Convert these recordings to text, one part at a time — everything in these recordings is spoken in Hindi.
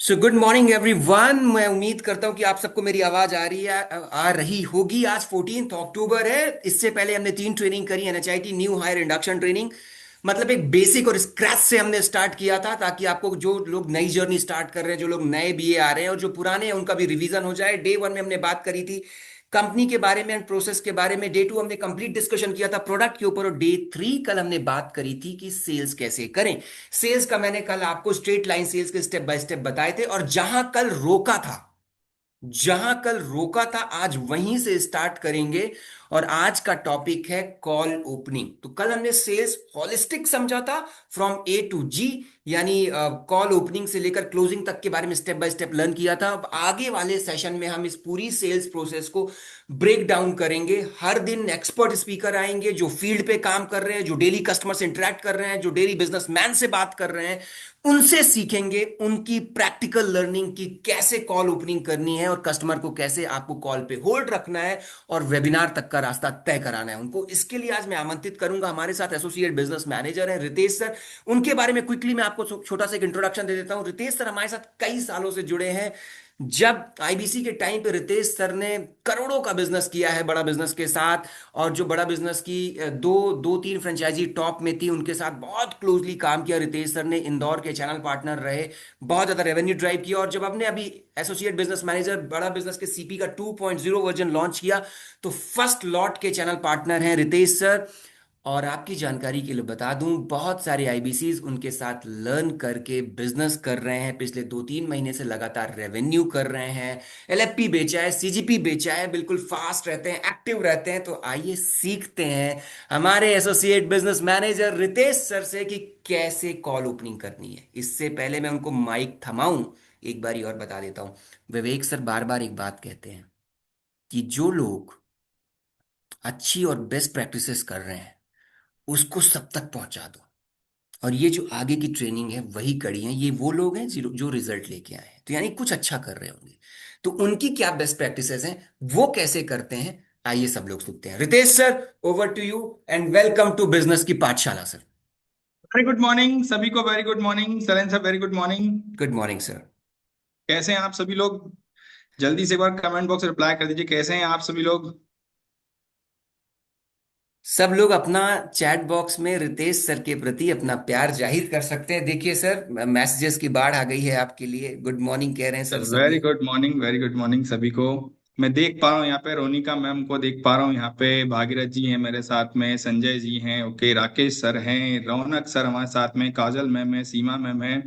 So good morning everyone. मैं उम्मीद करता हूं कि आप सबको मेरी आवाज आ रही होगी। आज 14 अक्टूबर है। इससे पहले हमने 3 ट्रेनिंग करी, एनएचआईटी न्यू हायर इंडक्शन ट्रेनिंग। मतलब एक बेसिक और स्क्रैच से हमने स्टार्ट किया था, ताकि आपको जो लोग नई जर्नी स्टार्ट कर रहे हैं, जो लोग नए बीए आ रहे हैं और जो पुराने हैं, उनका भी रिवीजन हो जाए। डे 1 में हमने बात करी थी कंपनी के बारे में एंड प्रोसेस के बारे में। डे 2 हमने कंप्लीट डिस्कशन किया था प्रोडक्ट के ऊपर। और डे 3 कल हमने बात करी थी कि सेल्स कैसे करें। सेल्स का मैंने कल आपको स्ट्रेट लाइन सेल्स के स्टेप बाय स्टेप बताए थे। और जहां कल रोका था आज वहीं से स्टार्ट करेंगे। और आज का टॉपिक है कॉल ओपनिंग। तो कल हमने सेल्स हॉलिस्टिक समझा था, फ्रॉम ए टू जी, यानी कॉल ओपनिंग से लेकर क्लोजिंग तक के बारे में स्टेप बाय स्टेप लर्न किया था। अब आगे वाले सेशन में हम इस पूरी सेल्स प्रोसेस को ब्रेक डाउन करेंगे। हर दिन एक्सपर्ट स्पीकर आएंगे जो फील्ड पे काम कर रहे हैं, जो डेली कस्टमर से इंटरेक्ट कर रहे हैं, जो डेली बिजनेसमैन से बात कर रहे हैं। उनसे सीखेंगे उनकी प्रैक्टिकल लर्निंग की कैसे कॉल ओपनिंग करनी है और कस्टमर को कैसे आपको कॉल पे होल्ड रखना है और वेबिनार तक का रास्ता तय कराना है उनको। इसके लिए आज मैं आमंत्रित करूंगा हमारे साथ एसोसिएट बिजनेस मैनेजर हैं रितेश सर। उनके बारे में क्विकली मैं आपको छोटा सा एक इंट्रोडक्शन दे देता हूं। रितेश सर हमारे साथ कई सालों से जुड़े हैं। जब आईबीसी के टाइम पे रितेश सर ने करोड़ों का बिजनेस किया है बड़ा बिजनेस के साथ। और जो बड़ा बिजनेस की दो दो तीन फ्रेंचाइजी टॉप में थी, उनके साथ बहुत क्लोजली काम किया रितेश सर ने। इंदौर के चैनल पार्टनर रहे, बहुत ज्यादा रेवेन्यू ड्राइव किया। और जब हमने अभी एसोसिएट बिजनेस मैनेजर बड़ा बिजनेस के सीपी का 2.0 वर्जन लॉन्च किया, तो फर्स्ट लॉट के चैनल पार्टनर हैं रितेश सर। और आपकी जानकारी के लिए बता दूं, बहुत सारे आईबीसीज उनके साथ लर्न करके बिजनेस कर रहे हैं। पिछले 2-3 महीने से लगातार रेवेन्यू कर रहे हैं। एलएफपी बेचा है, सीजीपी बेचा है, बिल्कुल फास्ट रहते हैं, एक्टिव रहते हैं। तो आइए सीखते हैं हमारे associate business manager Ritesh sir से कि कैसे कॉल ओपनिंग करनी है। इससे पहले मैं उनको माइक थमाऊं, एक बारी और बता देता हूं। विवेक सर बार बार एक बात कहते हैं कि जो लोग अच्छी और बेस्ट प्रैक्टिसेस कर रहे हैं उसको सब तक पहुंचा दो। और ये जो आगे की ट्रेनिंग है वही कड़ी है। ये वो लोग हैं जो रिजल्ट लेके आए हैं, तो यानी कुछ अच्छा कर रहे होंगे। तो उनकी क्या बेस्ट प्रैक्टिसेस हैं, वो कैसे करते हैं, आइए सब लोग सुनते हैं। Ritesh sir, over to you and welcome to business की पाठशाला सर। वेरी गुड मॉर्निंग सभी को। Very good morning Salen sir. Very good morning. Good morning sir. कैसे हैं आप सभी लोग? जल्दी से एक बार कमेंट बॉक्स रिप्लाई कर दीजिए, कैसे हैं आप सभी लोग? सब लोग अपना चैट बॉक्स में रितेश सर के प्रति अपना प्यार जाहिर कर सकते हैं। देखिए सर, मैसेजेस की बाढ़ आ गई है आपके लिए। गुड मॉर्निंग कह रहे हैं सर वेरी सभी। Good morning. Very good morning सभी को। मैं देख पा रहा हूँ यहाँ पे रोनिका मैम को देख पा रहा हूँ, यहाँ पे भागीरथ जी हैं मेरे साथ में, संजय जी हैं, ओके, राकेश सर हैं, रौनक सर हमारे साथ में, काजल मैम है, सीमा मैम है।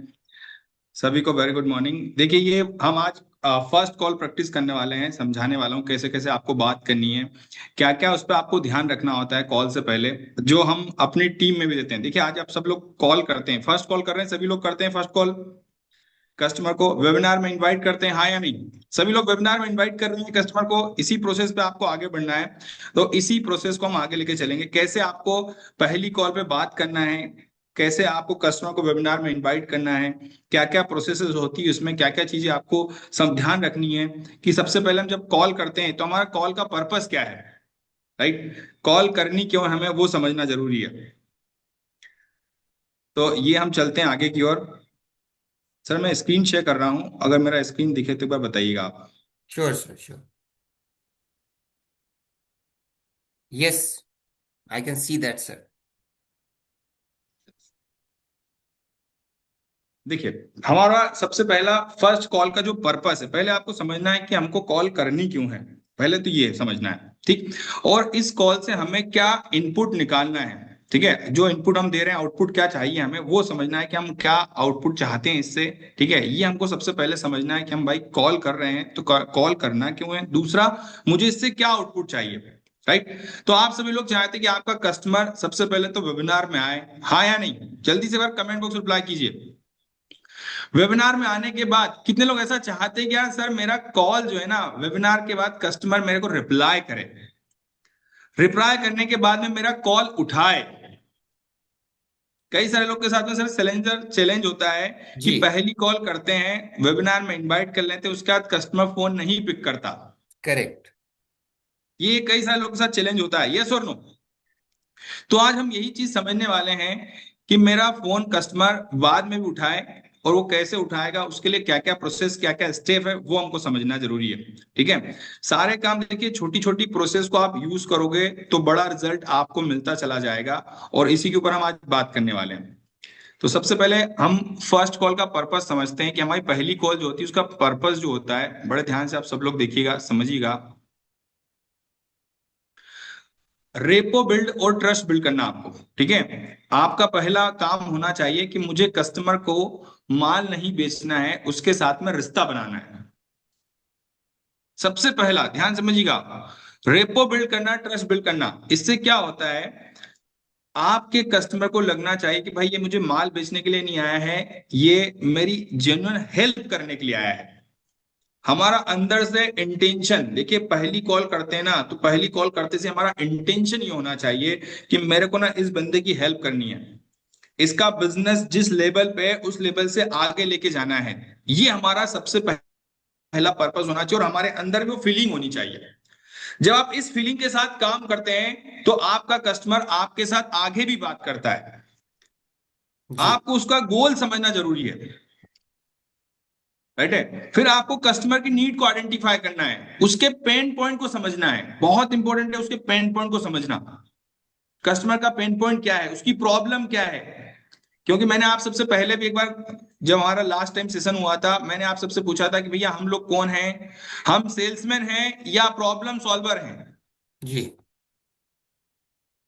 सभी को वेरी गुड मॉर्निंग। देखिए, ये हम आज फर्स्ट कॉल प्रैक्टिस करने वाले हैं। समझाने वाला हूँ कैसे कैसे आपको बात करनी है, क्या क्या उस पर आपको ध्यान रखना होता है कॉल से पहले, जो हम अपनी टीम में भी देते हैं। देखिए, आज आप सब लोग कॉल करते हैं, फर्स्ट कॉल कर रहे हैं, सभी लोग करते हैं फर्स्ट कॉल। कस्टमर को वेबिनार में इनवाइट करते हैं, हाँ या नहीं? सभी लोग वेबिनार में इनवाइट कर रहे हैं कस्टमर को। इसी प्रोसेस पे आपको आगे बढ़ना है। तो इसी प्रोसेस को हम आगे लेके चलेंगे, कैसे आपको पहली कॉल पे बात करना है, कैसे आपको कस्टमर को वेबिनार में इनवाइट करना है, क्या क्या प्रोसेसेस होती है उसमें, क्या क्या चीजें आपको सब ध्यान रखनी है। कि सबसे पहले हम जब कॉल करते हैं तो हमारा कॉल का पर्पस क्या है, राइट? कॉल करनी क्यों है, हमें वो समझना जरूरी है। तो ये हम चलते हैं आगे की ओर। सर मैं स्क्रीन शेयर कर रहा हूं, अगर मेरा स्क्रीन दिखे तो एक बार बताइएगा आप। Sure sir, sure. Yes, I can see that sir. देखिए, हमारा सबसे पहला फर्स्ट कॉल का जो पर्पस है, पहले आपको समझना है कि हमको कॉल करनी क्यों है। पहले तो ये समझना है, ठीक। और इस कॉल से हमें क्या इनपुट निकालना है, ठीक है। जो इनपुट हम दे रहे हैं, आउटपुट क्या चाहिए हमें, वो समझना है कि हम क्या आउटपुट चाहते हैं इससे, ठीक है। ये हमको सबसे पहले समझना है कि हम भाई कॉल कर रहे हैं तो कॉल करना क्यों है। दूसरा, मुझे इससे क्या आउटपुट चाहिए, राइट। तो आप सभी लोग चाहते हैं कि आपका कस्टमर सबसे पहले तो वेबिनार में आए, हाँ या नहीं? जल्दी से बार कमेंट बॉक्स रिप्लाई कीजिए। वेबिनार में आने के बाद कितने लोग ऐसा चाहते हैं कि यार सर मेरा कॉल जो है ना, वेबिनार के बाद कस्टमर मेरे को रिप्लाई करे, रिप्लाई करने के बाद में मेरा कॉल उठाए। कई सारे लोग के साथ में सर चैलेंजर चैलेंज होता है कि जी। पहली कॉल करते हैं, वेबिनार में इनवाइट कर लेते हैं, उसके बाद कस्टमर फोन नहीं पिक करता। करेक्ट। ये कई सारे लोग के साथ चैलेंज होता है, यस और नो? तो आज हम यही चीज समझने वाले हैं कि मेरा फोन कस्टमर बाद में भी उठाए और वो कैसे उठाएगा, उसके लिए क्या क्या प्रोसेस, क्या क्या स्टेप है, वो हमको समझना जरूरी है। ठीक है, सारे काम देखिए छोटी छोटी प्रोसेस को आप यूज करोगे तो बड़ा रिजल्ट आपको मिलता चला जाएगा, और इसी के ऊपर हम आज बात करने वाले हैं। तो सबसे पहले हम फर्स्ट कॉल का पर्पस समझते हैं कि हमारी पहली कॉल जो होती है उसका पर्पस जो होता है, बड़े ध्यान से आप सब लोग देखिएगा, समझिएगा। रेपो बिल्ड और ट्रस्ट बिल्ड करना आपको, ठीक है। आपका पहला काम होना चाहिए कि मुझे कस्टमर को माल नहीं बेचना है, उसके साथ में रिश्ता बनाना है। सबसे पहला ध्यान समझिएगा, रेपो बिल्ड करना, ट्रस्ट बिल्ड करना, इससे क्या होता है, आपके कस्टमर को लगना चाहिए कि भाई ये मुझे माल बेचने के लिए नहीं आया है, ये मेरी जेन्युइन हेल्प करने के लिए आया है। हमारा अंदर से इंटेंशन देखिए, पहली कॉल करते हैं ना, तो पहली कॉल करते से हमारा इंटेंशन ये होना चाहिए कि मेरे को ना इस बंदे की हेल्प करनी है, इसका बिजनेस जिस लेवल पे है उस लेवल से आगे लेके जाना है। ये हमारा सबसे पहला पर्पस होना चाहिए, और हमारे अंदर भी वो फीलिंग होनी चाहिए। जब आप इस फीलिंग के साथ काम करते हैं तो आपका कस्टमर आपके साथ आगे भी बात करता है। जी। आपको उसका गोल समझना जरूरी है, राइट है। फिर आपको कस्टमर की नीड को आइडेंटिफाई करना है, उसके पेन पॉइंट को समझना है, बहुत इंपॉर्टेंट है उसके पेन पॉइंट को समझना। कस्टमर का पेन पॉइंट क्या है, उसकी प्रॉब्लम क्या है। क्योंकि मैंने आप सबसे पहले भी एक बार, जब हमारा लास्ट टाइम सेशन हुआ था, मैंने आप सबसे पूछा था कि भैया हम लोग कौन हैं, हम सेल्समैन हैं या प्रॉब्लम सॉल्वर हैं। जी।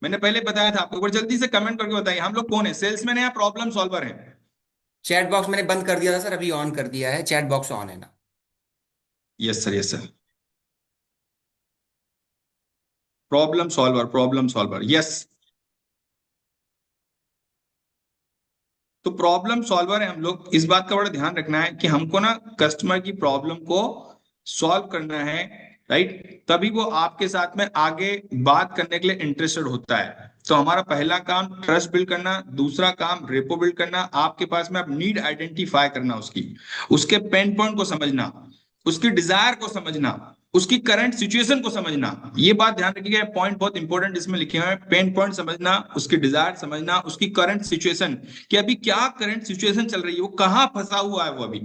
मैंने पहले बताया था आपको, एक बार जल्दी से कमेंट करके बताइए, हम लोग कौन है, सेल्समैन है या प्रॉब्लम सॉल्वर है। चैट बॉक्स मैंने बंद कर दिया था सर, अभी ऑन कर दिया है, चैट बॉक्स ऑन है ना। Yes sir, yes sir, problem solver, problem solver, yes. तो प्रॉब्लम सॉल्वर है हम लोग। इस बात का बड़ा ध्यान रखना है कि हमको ना कस्टमर की प्रॉब्लम को सॉल्व करना है, राइट। तभी वो आपके साथ में आगे बात करने के लिए इंटरेस्टेड होता है। तो हमारा पहला काम ट्रस्ट बिल्ड करना, दूसरा काम रेपो बिल्ड करना, आपके पास में आप नीड आइडेंटिफाई करना, उसकी, उसके पेन पॉइंट को समझना, उसकी डिजायर को समझना, उसकी करंट सिचुएशन को समझना। ये बात ध्यान रखिएगा, पॉइंट बहुत इंपॉर्टेंट इसमें लिखे हुए हैं, पेन पॉइंट समझना, उसकी डिजायर समझना, उसकी करंट सिचुएशन, कि अभी क्या करंट सिचुएशन चल रही है, वो कहाँ फंसा हुआ है वो अभी,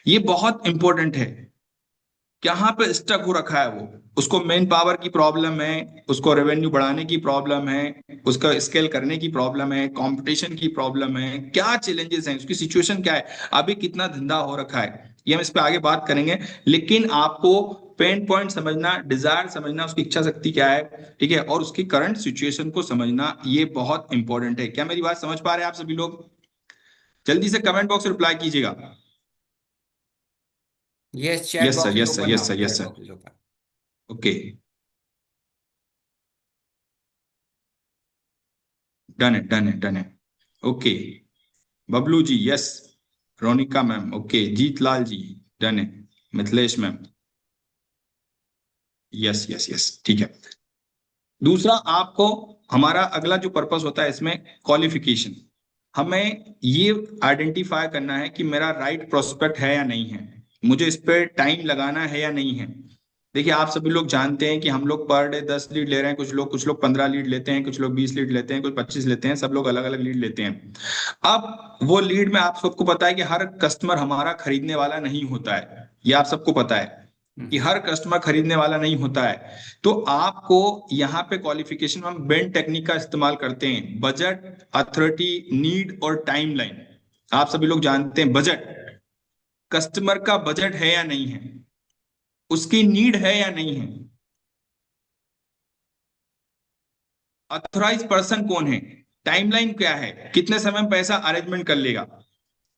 ये बहुत इंपॉर्टेंट है। कहाँ पे स्टक हो रखा है वो, उसको मेन पावर की प्रॉब्लम है, उसको रेवेन्यू बढ़ाने की प्रॉब्लम है, उसका स्केल करने की प्रॉब्लम है, कंपटीशन की प्रॉब्लम है, क्या चैलेंजेस हैं, उसकी सिचुएशन क्या है, अभी कितना धंधा हो रखा है, ये हम इस पे आगे बात करेंगे। लेकिन आपको पेन पॉइंट समझना, डिजायर समझना, उसकी इच्छा शक्ति क्या है, ठीक है, और उसकी करंट सिचुएशन को समझना, ये बहुत इंपॉर्टेंट है। क्या मेरी बात समझ पा रहे हैं आप सभी लोग? जल्दी से कमेंट बॉक्स में रिप्लाई कीजिएगा। Yes, chat yes sir, box is yes sir, open yes now, sir, yes chat sir, box is open. Okay, done है, डन है, डन है, okay. Bablu ji yes, Ronika ma'am okay, Jeetlal ji done है, Mithilesh ma'am yes yes yes, ठीक है। दूसरा, आपको हमारा अगला जो पर्पस होता है इसमें, क्वालिफिकेशन। हमें ये आइडेंटिफाई करना है कि मेरा राइट प्रोस्पेक्ट है या नहीं है, मुझे इस पे टाइम लगाना है या नहीं है। देखिए, आप सभी लोग जानते हैं कि हम लोग पर डे 10 लीड ले रहे हैं, कुछ लोग 15 लीड लेते हैं, कुछ लोग 20 लीड लेते हैं, कुछ 25 लेते हैं, सब लोग अलग अलग लीड लेते हैं। अब वो लीड में आप सबको पता है कि हर कस्टमर हमारा खरीदने वाला नहीं होता है, ये आप सबको पता है कि हर कस्टमर खरीदने वाला नहीं होता है। तो आपको यहाँ पे क्वालिफिकेशन में हम बेंड टेक्निक का इस्तेमाल करते हैं, बजट, अथॉरिटी, नीड और टाइमलाइन। आप सभी लोग जानते हैं बजट, कस्टमर का बजट है या नहीं है, उसकी नीड है या नहीं है, अथोराइज पर्सन कौन है, टाइमलाइन क्या है, कितने समय में पैसा अरेंजमेंट कर लेगा,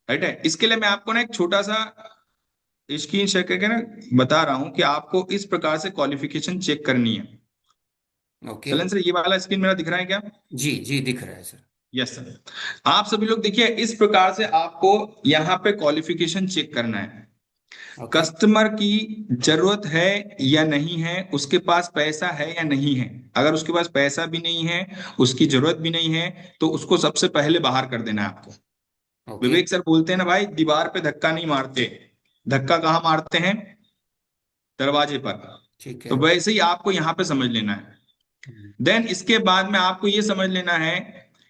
राइट है। इसके लिए मैं आपको ना एक छोटा सा स्क्रीन शेयर करके ना बता रहा हूं कि आपको इस प्रकार से क्वालिफिकेशन चेक करनी है। ओके। चलन सर, ये वाला स्क्रीन मेरा दिख रहा है क्या? जी जी, दिख रहा है सर। Yes sir. आप सभी लोग देखिए, इस प्रकार से आपको यहाँ पे क्वालिफिकेशन चेक करना है। ओके। कस्टमर की जरूरत है या नहीं है, उसके पास पैसा है या नहीं है। अगर उसके पास पैसा भी नहीं है, उसकी जरूरत भी नहीं है, तो उसको सबसे पहले बाहर कर देना है आपको। ओके। विवेक सर बोलते हैं ना भाई, दीवार पे धक्का नहीं मारते, धक्का कहाँ मारते हैं, दरवाजे पर। ठीक तो है। वैसे ही आपको यहाँ पे समझ लेना है। देन इसके बाद में आपको ये समझ लेना है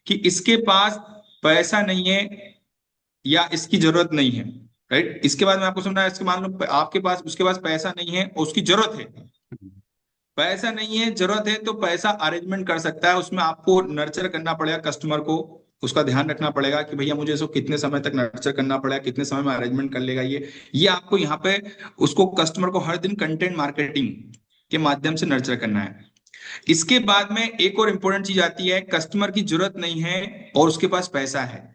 कि इसके पास पैसा नहीं है, या इसकी जरूरत नहीं है। राइट, इसके बाद में आपको सुनना है, इसके मान लो आपके पास, उसके पास पैसा नहीं है और उसकी जरूरत है। पैसा नहीं है, जरूरत है, तो पैसा अरेंजमेंट कर सकता है, उसमें आपको नर्चर करना पड़ेगा कस्टमर को। उसका ध्यान रखना पड़ेगा कि भैया मुझे इसको कितने समय तक नर्चर करना पड़ेगा, कितने समय में अरेंजमेंट कर लेगा ये आपको यहाँ पे उसको कस्टमर को हर दिन कंटेंट मार्केटिंग के माध्यम से नर्चर करना है। इसके बाद में एक और इंपॉर्टेंट चीज आती है, कस्टमर की जरूरत नहीं है और उसके पास पैसा है।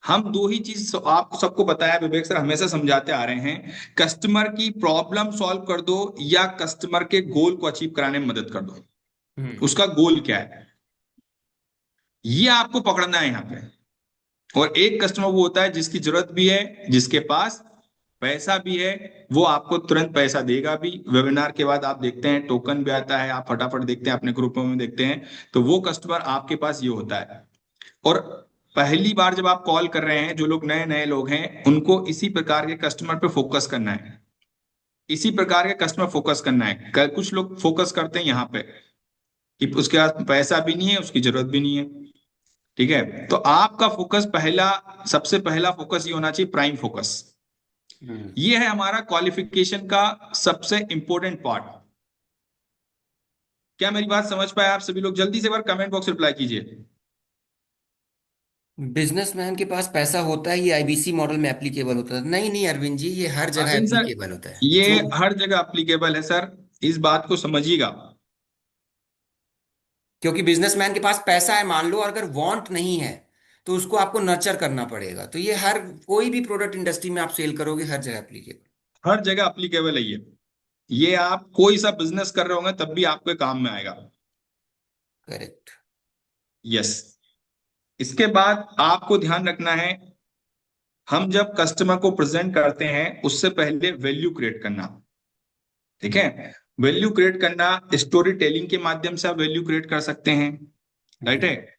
हम दो ही चीज आपको सबको बताया, विवेक सर हमेशा समझाते आ रहे हैं, कस्टमर की प्रॉब्लम सॉल्व कर दो या कस्टमर के गोल को अचीव कराने में मदद कर दो। हम्म। उसका गोल क्या है, ये आपको पकड़ना है यहाँ पे। और एक कस्टमर वो होता है जिसकी जरूरत भी है, जिसके पास पैसा भी है, वो आपको तुरंत पैसा देगा भी। वेबिनार के बाद आप देखते हैं टोकन भी आता है, आप फटाफट देखते हैं अपने ग्रुपों में देखते हैं, तो वो कस्टमर आपके पास ये होता है। और पहली बार जब आप कॉल कर रहे हैं, जो लोग नए नए लोग हैं उनको इसी प्रकार के कस्टमर पे फोकस करना है, इसी प्रकार के कस्टमर फोकस करना है। कुछ लोग फोकस करते हैं यहाँ पे कि उसके पास पैसा भी नहीं है, उसकी जरूरत भी नहीं है। ठीक है, तो आपका फोकस पहला, सबसे पहला फोकस ये होना चाहिए, प्राइम फोकस। हम्म। ये है हमारा क्वालिफिकेशन का सबसे इंपॉर्टेंट पार्ट। क्या मेरी बात समझ पाए आप सभी लोग? जल्दी से एक बार कमेंट बॉक्स रिप्लाई कीजिए। बिजनेसमैन के पास पैसा होता है, ये आईबीसी मॉडल में एप्लीकेबल होता है? नहीं नहीं अरविंद जी, ये हर जगह अरविंद सर, एप्लीकेबल होता है ये जो, हर जगह अप्लीकेबल है सर, इस बात को समझिएगा। क्योंकि बिजनेसमैन के पास पैसा है मान लो, और अगर वांट नहीं है तो उसको आपको नर्चर करना पड़ेगा। तो ये हर कोई भी प्रोडक्ट इंडस्ट्री में आप सेल करोगे, हर जगह एप्लीकेबल। हर जगह अप्लीकेबल है ये आप कोई सा बिजनेस कर रहे होंगे तब भी आपके काम में आएगा। करेक्ट। यस। इसके बाद आपको ध्यान रखना है, हम जब कस्टमर को प्रेजेंट करते हैं उससे पहले वैल्यू क्रिएट करना। ठीक है, वैल्यू क्रिएट करना, स्टोरी टेलिंग के माध्यम से आप वैल्यू क्रिएट कर सकते हैं। राइट है,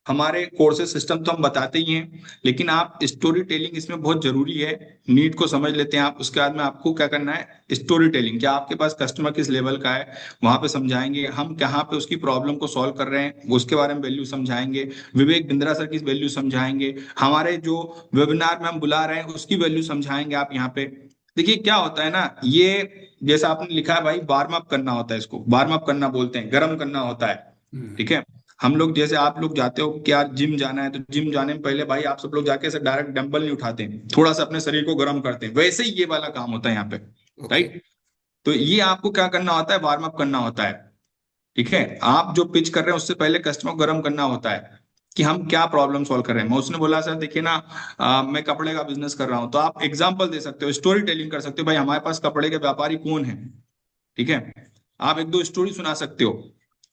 हमारे कोर्सेज सिस्टम तो हम बताते ही हैं, लेकिन आप स्टोरी टेलिंग इसमें बहुत जरूरी है। नीड को समझ लेते हैं आप, उसके बाद में आपको क्या करना है, स्टोरी टेलिंग, क्या आपके पास कस्टमर किस लेवल का है वहां पे समझाएंगे, हम कहाँ पे उसकी प्रॉब्लम को सॉल्व कर रहे हैं उसके बारे में वैल्यू समझाएंगे, विवेक बिंद्रा सर की वैल्यू समझाएंगे, हमारे जो वेबिनार में हम बुला रहे हैं उसकी वैल्यू समझाएंगे आप यहाँ पे। देखिए क्या होता है ना, ये जैसा आपने लिखा है भाई, वार्म अप करना होता है, इसको वार्म अप करना बोलते हैं, गर्म करना होता है। ठीक है, हम लोग जैसे आप लोग जाते हो कि यार जिम जाना है, तो जिम जाने में पहले भाई आप सब लोग जाके ऐसे डायरेक्ट डंबल नहीं उठाते हैं, थोड़ा सा अपने शरीर को गर्म करते हैं, वैसे ही ये वाला काम होता है यहाँ पे। ओके। राइट, तो ये आपको क्या करना होता है, वार्म अप करना होता है। ठीक है, आप जो पिच कर रहे हैं उससे पहले कस्टमर को गर्म करना होता है कि हम क्या प्रॉब्लम सॉल्व कर रहे हैं। मैं उसने बोला सर देखिए ना, मैं कपड़े का बिजनेस कर रहा हूँ, तो आप एग्जाम्पल दे सकते हो, स्टोरी टेलिंग कर सकते हो, भाई हमारे पास कपड़े के व्यापारी कौन है। ठीक है, आप एक दो स्टोरी सुना सकते हो,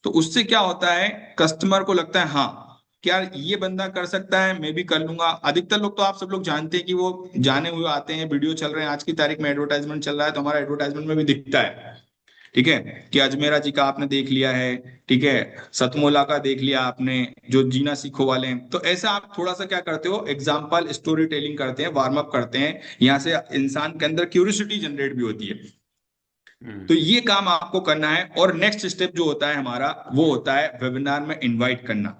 तो उससे क्या होता है, कस्टमर को लगता है हाँ क्या ये बंदा कर सकता है, मैं भी कर लूंगा। अधिकतर लोग तो आप सब लोग जानते हैं कि वो जाने हुए आते हैं, वीडियो चल रहे हैं, आज की तारीख में एडवर्टाइजमेंट चल रहा है तो हमारा एडवर्टाइजमेंट में भी दिखता है। ठीक है, कि अजमेरा जी का आपने देख लिया है, ठीक है, सतमोला का देख लिया आपने, जो जीना सीखो वाले हैं, तो ऐसा आप थोड़ा सा क्या करते हो, एग्जाम्पल स्टोरी टेलिंग करते हैं, वार्म अप करते हैं, यहाँ से इंसान के अंदर क्यूरियोसिटी जनरेट भी होती है। हम्म। तो ये काम आपको करना है। और नेक्स्ट स्टेप जो होता है हमारा, वो होता है वेबिनार में इनवाइट करना।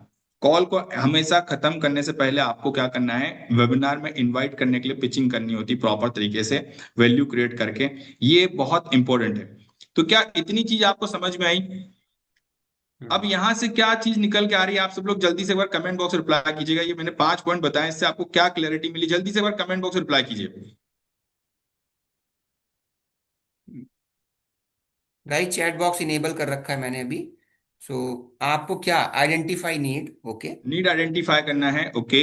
कॉल को हमेशा खत्म करने से पहले आपको क्या करना है, वेबिनार में इनवाइट करने के लिए पिचिंग करनी होती प्रॉपर तरीके से, वैल्यू क्रिएट करके। ये बहुत इंपॉर्टेंट है। तो क्या इतनी चीज आपको समझ में आई? अब हम्म। यहां से क्या चीज निकल के आ रही है, आप सब लोग जल्दी से एक बार कमेंट बॉक्स रिप्लाई कीजिएगा। ये मैंने 5 पॉइंट बताए, इससे आपको क्या क्लैरिटी मिली, जल्दी से एक बार कमेंट बॉक्स रिप्लाई कीजिए। गाइस चैट बॉक्स इनेबल कर रखा है मैंने अभी। सो आपको क्या identify need, okay. Need identify करना है, ओके।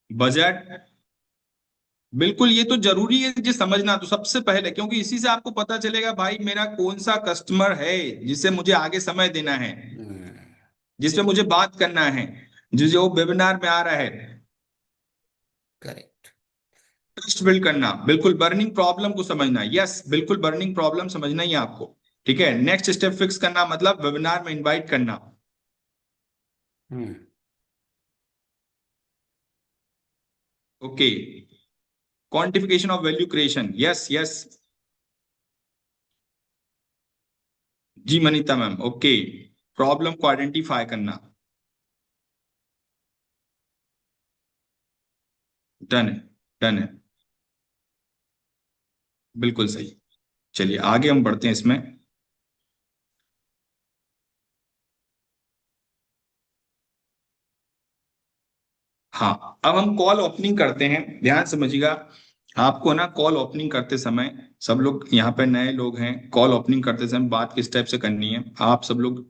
बजट, बिल्कुल ये तो जरूरी है जी समझना, तो सबसे पहले, क्योंकि इसी से आपको पता चलेगा भाई मेरा कौन सा कस्टमर है जिसे मुझे आगे समय देना है, जिससे मुझे बात करना है, जो वेबिनार में आ रहा है। करेक्ट। ट्रस्ट बिल्ड करना, बिल्कुल बर्निंग प्रॉब्लम को समझना, यस बिल्कुल बर्निंग प्रॉब्लम समझना ही है आपको। ठीक है, नेक्स्ट स्टेप फिक्स करना, मतलब वेबिनार में इनवाइट करना। Hmm. Okay, quantification of value creation, yes yes. जी मनीता मैम, ओके। प्रॉब्लम को आइडेंटिफाई करना। डन है, डन है, बिल्कुल सही। चलिए आगे हम बढ़ते हैं इसमें। हाँ, अब हम कॉल ओपनिंग करते हैं, ध्यान समझिएगा। आपको ना कॉल ओपनिंग करते समय, सब लोग यहाँ पे नए लोग हैं, कॉल ओपनिंग करते समय बात किस टाइप से करनी है। आप सब लोग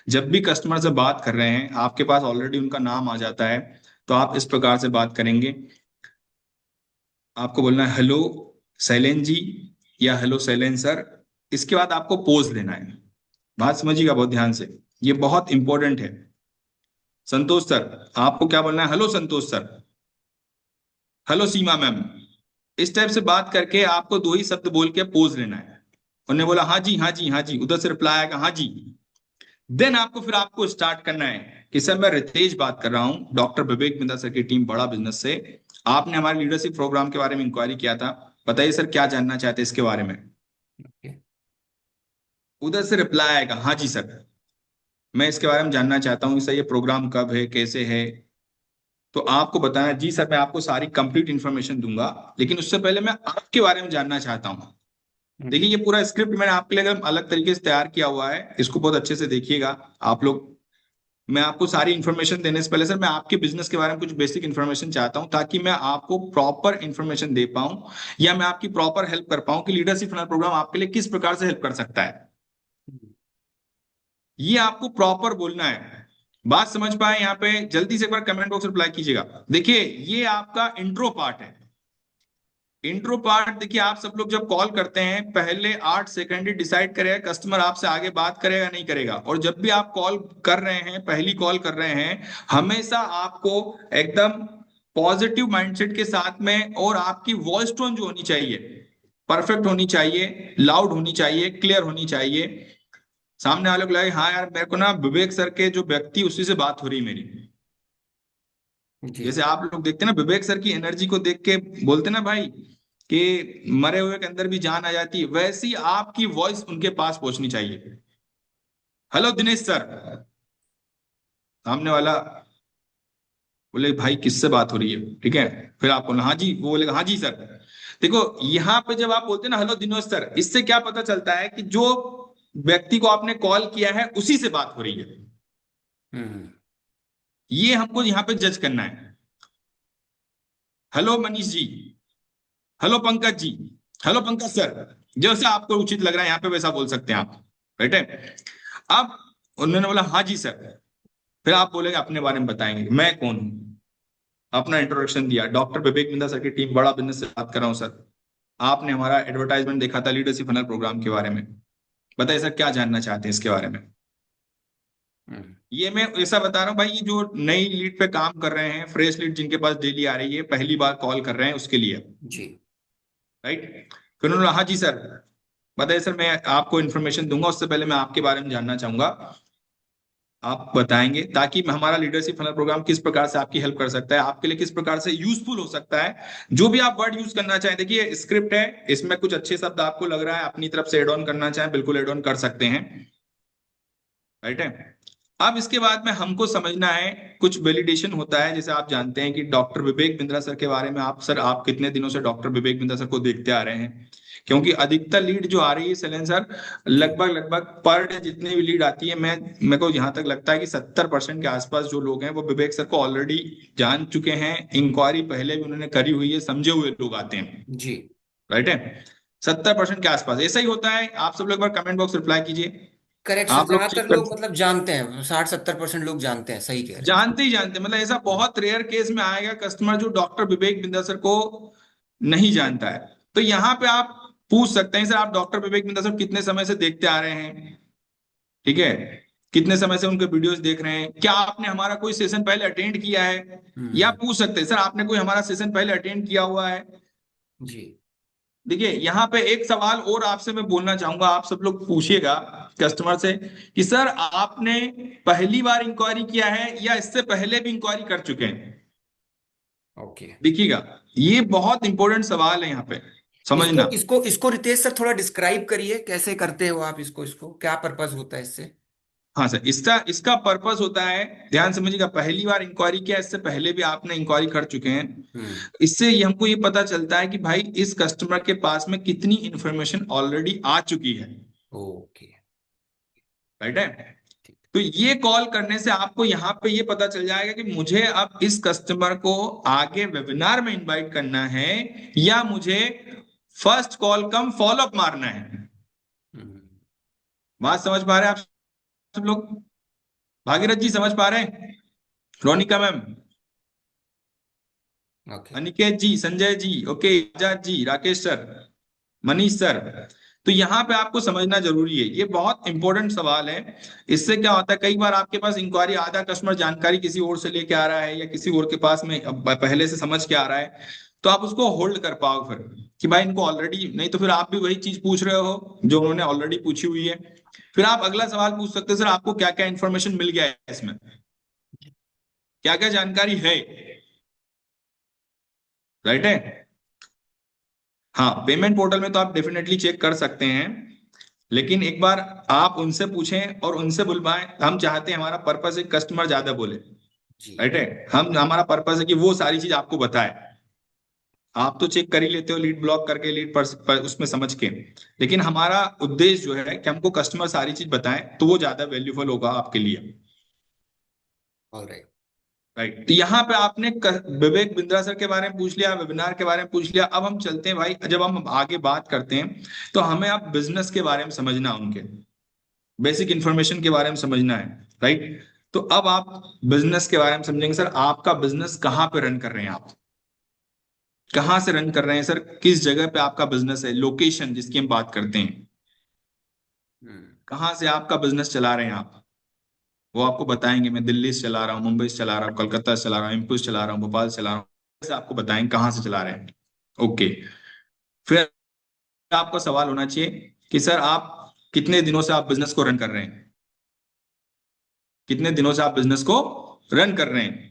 जब भी कस्टमर से बात कर रहे हैं, आपके पास ऑलरेडी उनका नाम आ जाता है, तो आप इस प्रकार से बात करेंगे। आपको बोलना है हेलो शैलेन जी, या हेलो शैलेन सर। इसके बाद आपको पोज देना है। बात समझिएगा बहुत ध्यान से, ये बहुत इंपॉर्टेंट है। संतोष सर, आपको क्या बोलना है? हेलो संतोष सर, हेलो सीमा मैम। इस टाइप से बात करके आपको दो ही शब्द बोल के पोज लेना है। उन्होंने बोला हाँ जी, हाँ जी, हाँ जी, उधर से रिप्लाई आएगा हाँ जी। देन आपको फिर आपको स्टार्ट करना है कि सर मैं रितेश बात कर रहा हूँ, डॉक्टर विवेक बिंदा सर की टीम बड़ा बिजनेस से। आपने हमारे लीडरशिप प्रोग्राम के बारे में इंक्वायरी किया था, बताइए सर क्या जानना चाहते हैं इसके बारे में। ओके। उधर से रिप्लाई आएगा हाँ जी सर, मैं इसके बारे में जानना चाहता हूँ सर, ये प्रोग्राम कब है, कैसे है। तो आपको बताना जी सर, मैं आपको सारी कंप्लीट इन्फॉर्मेशन दूंगा, लेकिन उससे पहले मैं आपके बारे में जानना चाहता हूँ। देखिए ये पूरा स्क्रिप्ट मैंने आपके लिए एकदम अलग तरीके से तैयार किया हुआ है, इसको बहुत अच्छे से देखिएगा आप लोग। मैं आपको सारी इन्फॉर्मेशन देने से पहले सर मैं आपके बिजनेस के बारे में कुछ बेसिक इन्फॉर्मेशन चाहता हूं, ताकि मैं आपको प्रॉपर इन्फॉर्मेशन दे पाऊं, या मैं आपकी प्रॉपर हेल्प कर पाऊं कि लीडरशिप फनल प्रोग्राम आपके लिए किस प्रकार से हेल्प कर सकता है। ये आपको प्रॉपर बोलना है। बात समझ पाए यहाँ पे? जल्दी से एक बार कमेंट बॉक्स रिप्लाई कीजिएगा। देखिए ये आपका इंट्रो पार्ट है। इंट्रो पार्ट देखिए, आप सब लोग जब कॉल करते हैं, पहले 8 सेकंड ही डिसाइड करेगा कस्टमर आपसे आगे बात करेगा नहीं करेगा। और जब भी आप कॉल कर रहे हैं, पहली कॉल कर रहे हैं, हमेशा आपको एकदम पॉजिटिव माइंडसेट के साथ में, और आपकी वॉइस टोन जो होनी चाहिए परफेक्ट होनी चाहिए, लाउड होनी चाहिए, क्लियर होनी चाहिए। सामने वाले को लगे हाँ यार मेरे को ना विवेक सर के जो व्यक्ति उसी से बात हो रही मेरी। जी। जैसे आप लोग देखते हैं ना विवेक सर की एनर्जी को देख के बोलते ना भाई कि मरे हुए के अंदर भी जान आ जाती है, वैसी आपकी वॉइस उनके पास पहुंचनी चाहिए। Hello Dinesh sir. सामने वाला बोले भाई किससे बात हो रही है, ठीक है। फिर आप बोले हाँ जी, वो बोलेगा हाँ जी सर। देखो यहाँ पे जब आप बोलते हैं ना हेलो दिनेश सर, इससे क्या पता चलता है कि जो व्यक्ति को आपने कॉल किया है उसी से बात हो रही है। हम्म। ये हमको यहाँ पे जज करना है। Hello Manish ji, hello Pankaj ji, hello Pankaj sir, जैसे आपको उचित लग रहा है यहाँ पे वैसा बोल सकते हैं आप, राइट है। अब उन्होंने बोला हाँ जी सर, फिर आप बोलेंगे अपने बारे में बताएंगे मैं कौन हूँ। अपना इंट्रोडक्शन दिया, डॉक्टर विवेक बिंदा सर की टीम बड़ा बिजनेस से बात कर रहा हूँ सर। आपने हमारा एडवर्टाइजमेंट देखा था लीडरशिप फनल प्रोग्राम के बारे में, बताइए सर क्या जानना चाहते हैं इसके बारे में। हम्म। ये मैं ऐसा बता रहा हूँ भाई, ये जो नई लीड पे काम कर रहे हैं, फ्रेश लीड जिनके पास डेली आ रही है, पहली बार कॉल कर रहे हैं, उसके लिए, जी। राइट। फिर उन्होंने हाँ जी सर, बताइए सर, मैं आपको इन्फॉर्मेशन दूंगा, उससे पहले मैं आपके बारे में जानना चाहूंगा। आप बताएंगे ताकि हमारा लीडरशिप फनल प्रोग्राम किस प्रकार से आपकी हेल्प कर सकता है, आपके लिए किस प्रकार से यूजफुल हो सकता है। जो भी आप वर्ड यूज करना चाहें, देखिए स्क्रिप्ट है, इसमें कुछ अच्छे शब्द आपको लग रहा है अपनी तरफ से एड ऑन करना चाहें, बिल्कुल एड ऑन कर सकते हैं, राइट है। अब इसके बाद में हमको समझना है, कुछ वैलिडेशन होता है। जैसे आप जानते हैं कि डॉक्टर विवेक बिंद्रा सर के बारे में, आप सर आप कितने दिनों से डॉक्टर विवेक बिंद्रा सर को देखते आ रहे हैं? क्योंकि अधिकतर लीड जो आ रही है सैलेन सर, जी। लगभग लगभग पर डे जितनी भी लीड आती है, मैं मेरे को यहाँ तक लगता है कि 70% के आसपास जो लोग हैं वो विवेक सर को ऑलरेडी जान चुके हैं, इंक्वायरी पहले भी उन्होंने करी हुई है, समझे हुए लोग आते हैं, जी। राइट है। 70% के आसपास ऐसा ही होता है। आप सब लोग एक बार कमेंट बॉक्स रिप्लाई कीजिए। करेक्ट सर, आप लोग ज्यादातर चेक कर, लोग मतलब जानते हैं, 60-70% लोग जानते हैं, सही कह रहे हैं। जानते ही जानते, मतलब ऐसा बहुत रेयर केस में आएगा कस्टमर जो डॉक्टर विवेक बिंदा सर को नहीं जानता है। तो यहाँ पे आप पूछ सकते हैं सर आप डॉक्टर विवेक बिंदा सर कितने समय से देखते आ रहे हैं, ठीक है, कितने समय से उनके वीडियोस देख रहे हैं, क्या आपने हमारा कोई सेशन पहले अटेंड किया है। या हम्म। पूछ सकते हैं सर आपने कोई हमारा सेशन पहले अटेंड किया हुआ है। जी। देखिए यहाँ पे एक सवाल और आपसे मैं बोलना चाहूंगा, आप सब लोग पूछिएगा कस्टमर से कि सर आपने पहली बार इंक्वायरी किया है या इससे पहले भी इंक्वायरी कर चुके हैं। ओके। देखिएगा, ये बहुत इंपॉर्टेंट सवाल है यहाँ पे, इसको समझना। इसको इसको रितेश सर थोड़ा डिस्क्राइब करिए, कैसे करते हो आप इसको, इसको क्या पर्पस होता है इससे। हाँ सर, इसका इसका पर्पस होता है, ध्यान समझिएगा, पहली बार इंक्वायरी किया, इससे पहले भी आपने इंक्वायरी कर चुके हैं। हम्म। इससे हमको ये पता चलता है कि भाई इस कस्टमर के पास में कितनी इंफॉर्मेशन ऑलरेडी आ चुकी है। ओके। राइट है। तो ये कॉल करने से आपको यहाँ पे ये पता चल जाएगा कि मुझे अब इस कस्टमर को आगे वेबिनार में इनवाइट करना है, या मुझे फर्स्ट कॉल कम फॉलोअप मारना है। हम्म। बात समझ पा रहे हैं आप सब लोग? भागीरथ जी समझ पा रहे हैं? Ronika ma'am, okay. Aniket ji, Sanjay ji, okay, Azad ji, Rakesh sir, Manish sir. तो यहाँ पे आपको समझना जरूरी है, ये बहुत इंपॉर्टेंट सवाल है। इससे क्या होता है, कई बार आपके पास इंक्वायरी, आधा कस्टमर जानकारी किसी और से लेके आ रहा है, या किसी और के पास में पहले से समझ के आ रहा है, तो आप उसको होल्ड कर पाओ फिर, कि भाई इनको ऑलरेडी, नहीं तो फिर आप भी वही चीज पूछ रहे हो जो उन्होंने ऑलरेडी पूछी हुई है। फिर आप अगला सवाल पूछ सकते हो, सर आपको क्या क्या इन्फॉर्मेशन मिल गया है इसमें, क्या क्या जानकारी है। राइट है। हाँ, पेमेंट पोर्टल में तो आप डेफिनेटली चेक कर सकते हैं, लेकिन एक बार आप उनसे पूछें और उनसे बुलवाएं। हम चाहते हैं, हमारा पर्पस है कस्टमर ज्यादा बोले। जी। राइट है। हम, हमारा पर्पस है कि वो सारी चीज आपको बताए। आप तो चेक कर ही लेते हो लीड ब्लॉक करके, लीड पर उसमें समझ के, लेकिन हमारा उद्देश्य जो है कि हमको कस्टमर सारी चीज बताएं, तो वो ज्यादा वैल्यूफुल होगा आपके लिए। ऑलराइट। राइट। तो यहाँ पे आपने विवेक बिंद्रा सर के बारे में पूछ लिया, वेबिनार के बारे में पूछ लिया। अब हम चलते हैं भाई, जब हम आगे बात करते हैं तो हमें अब बिजनेस के बारे में समझना, उनके बेसिक इंफॉर्मेशन के बारे में समझना है। राइट। तो अब आप बिजनेस के बारे में समझेंगे, सर आपका बिजनेस कहाँ पे रन कर रहे हैं आप, कहाँ से रन कर रहे हैं सर, किस जगह पे आपका बिजनेस है, लोकेशन जिसकी हम बात करते हैं, हम्म। कहाँ से आपका बिजनेस चला रहे हैं आप, वो आपको बताएंगे। मैं दिल्ली से चला रहा हूँ, मुंबई से चला रहा हूँ, कोलकाता से चला रहा हूँ, एमपी से चला रहा हूँ, भोपाल से चला रहा हूँ, ऐसे आपको बताएंगे कहाँ से चला रहे हैं। ओके। फिर आपका सवाल होना चाहिए कि सर आप कितने दिनों से आप बिजनेस को रन कर रहे हैं, कितने दिनों से आप बिजनेस को रन कर रहे हैं,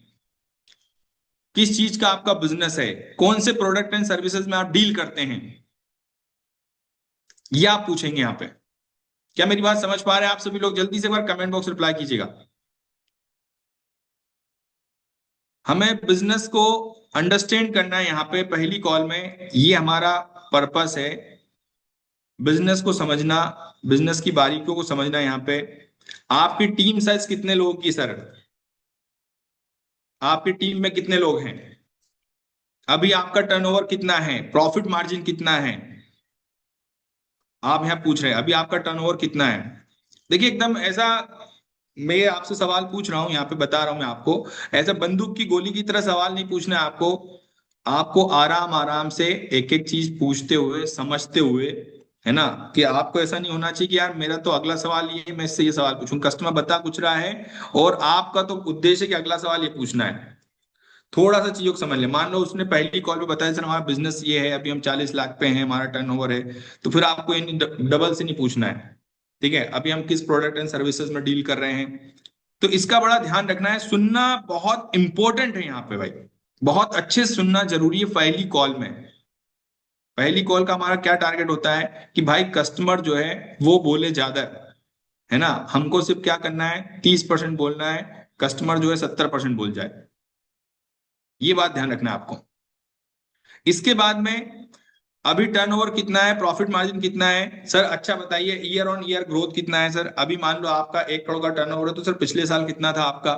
किस चीज का आपका बिजनेस है, कौन से प्रोडक्ट एंड सर्विसेज में आप डील करते हैं, ये आप पूछेंगे यहाँ पे। क्या मेरी बात समझ पा रहे हैं आप सभी लोग? जल्दी से एक बार कमेंट बॉक्स रिप्लाई कीजिएगा। हमें बिजनेस को अंडरस्टैंड करना है यहाँ पे पहली कॉल में, ये हमारा पर्पस है, बिजनेस को समझना, बिजनेस की बारीकियों को समझना। यहाँ पे आपकी टीम साइज कितने लोगों की सर, आपकी टीम में कितने लोग हैं, अभी आपका टर्नओवर कितना है, प्रॉफिट मार्जिन कितना है, आप यहाँ पूछ रहे हैं अभी आपका टर्नओवर कितना है। देखिए एकदम ऐसा, मैं आपसे सवाल पूछ रहा हूं यहाँ पे, बता रहा हूं मैं आपको, ऐसा बंदूक की गोली की तरह सवाल नहीं पूछना है आपको। आपको आराम आराम से एक एक चीज पूछते हुए, समझते हुए, है ना, कि आपको ऐसा नहीं होना चाहिए कि यार मेरा तो अगला सवाल ये है, मैं इससे ये सवाल पूछूं, कस्टमर बता कुछ रहा है और आपका तो उद्देश्य है कि अगला सवाल ये पूछना है। थोड़ा सा चीजों को समझ ले। मान लो उसने पहली कॉल पे बताया सर हमारा बिजनेस ये है, अभी हम 40 लाख पे हैं, हमारा टर्नओवर है, तो फिर आपको डबल से नहीं पूछना है, ठीक है, अभी हम किस प्रोडक्ट एंड सर्विसेज में डील कर रहे हैं। तो इसका बड़ा ध्यान रखना है, सुनना बहुत इंपॉर्टेंट है यहाँ पे भाई, बहुत अच्छे से सुनना जरूरी है पहली कॉल में। पहली कॉल का हमारा क्या टारगेट होता है कि भाई कस्टमर जो है वो बोले ज्यादा, है ना, हमको सिर्फ क्या करना है, 30% बोलना है, कस्टमर जो है 70% बोल जाए। ये बात ध्यान रखना है आपको। इसके बाद में अभी टर्नओवर कितना है, प्रॉफिट मार्जिन कितना है सर, अच्छा बताइए ईयर ऑन ईयर ग्रोथ कितना है सर, अभी मान लो आपका 1 करोड़ का टर्नओवर है, तो सर पिछले साल कितना था आपका,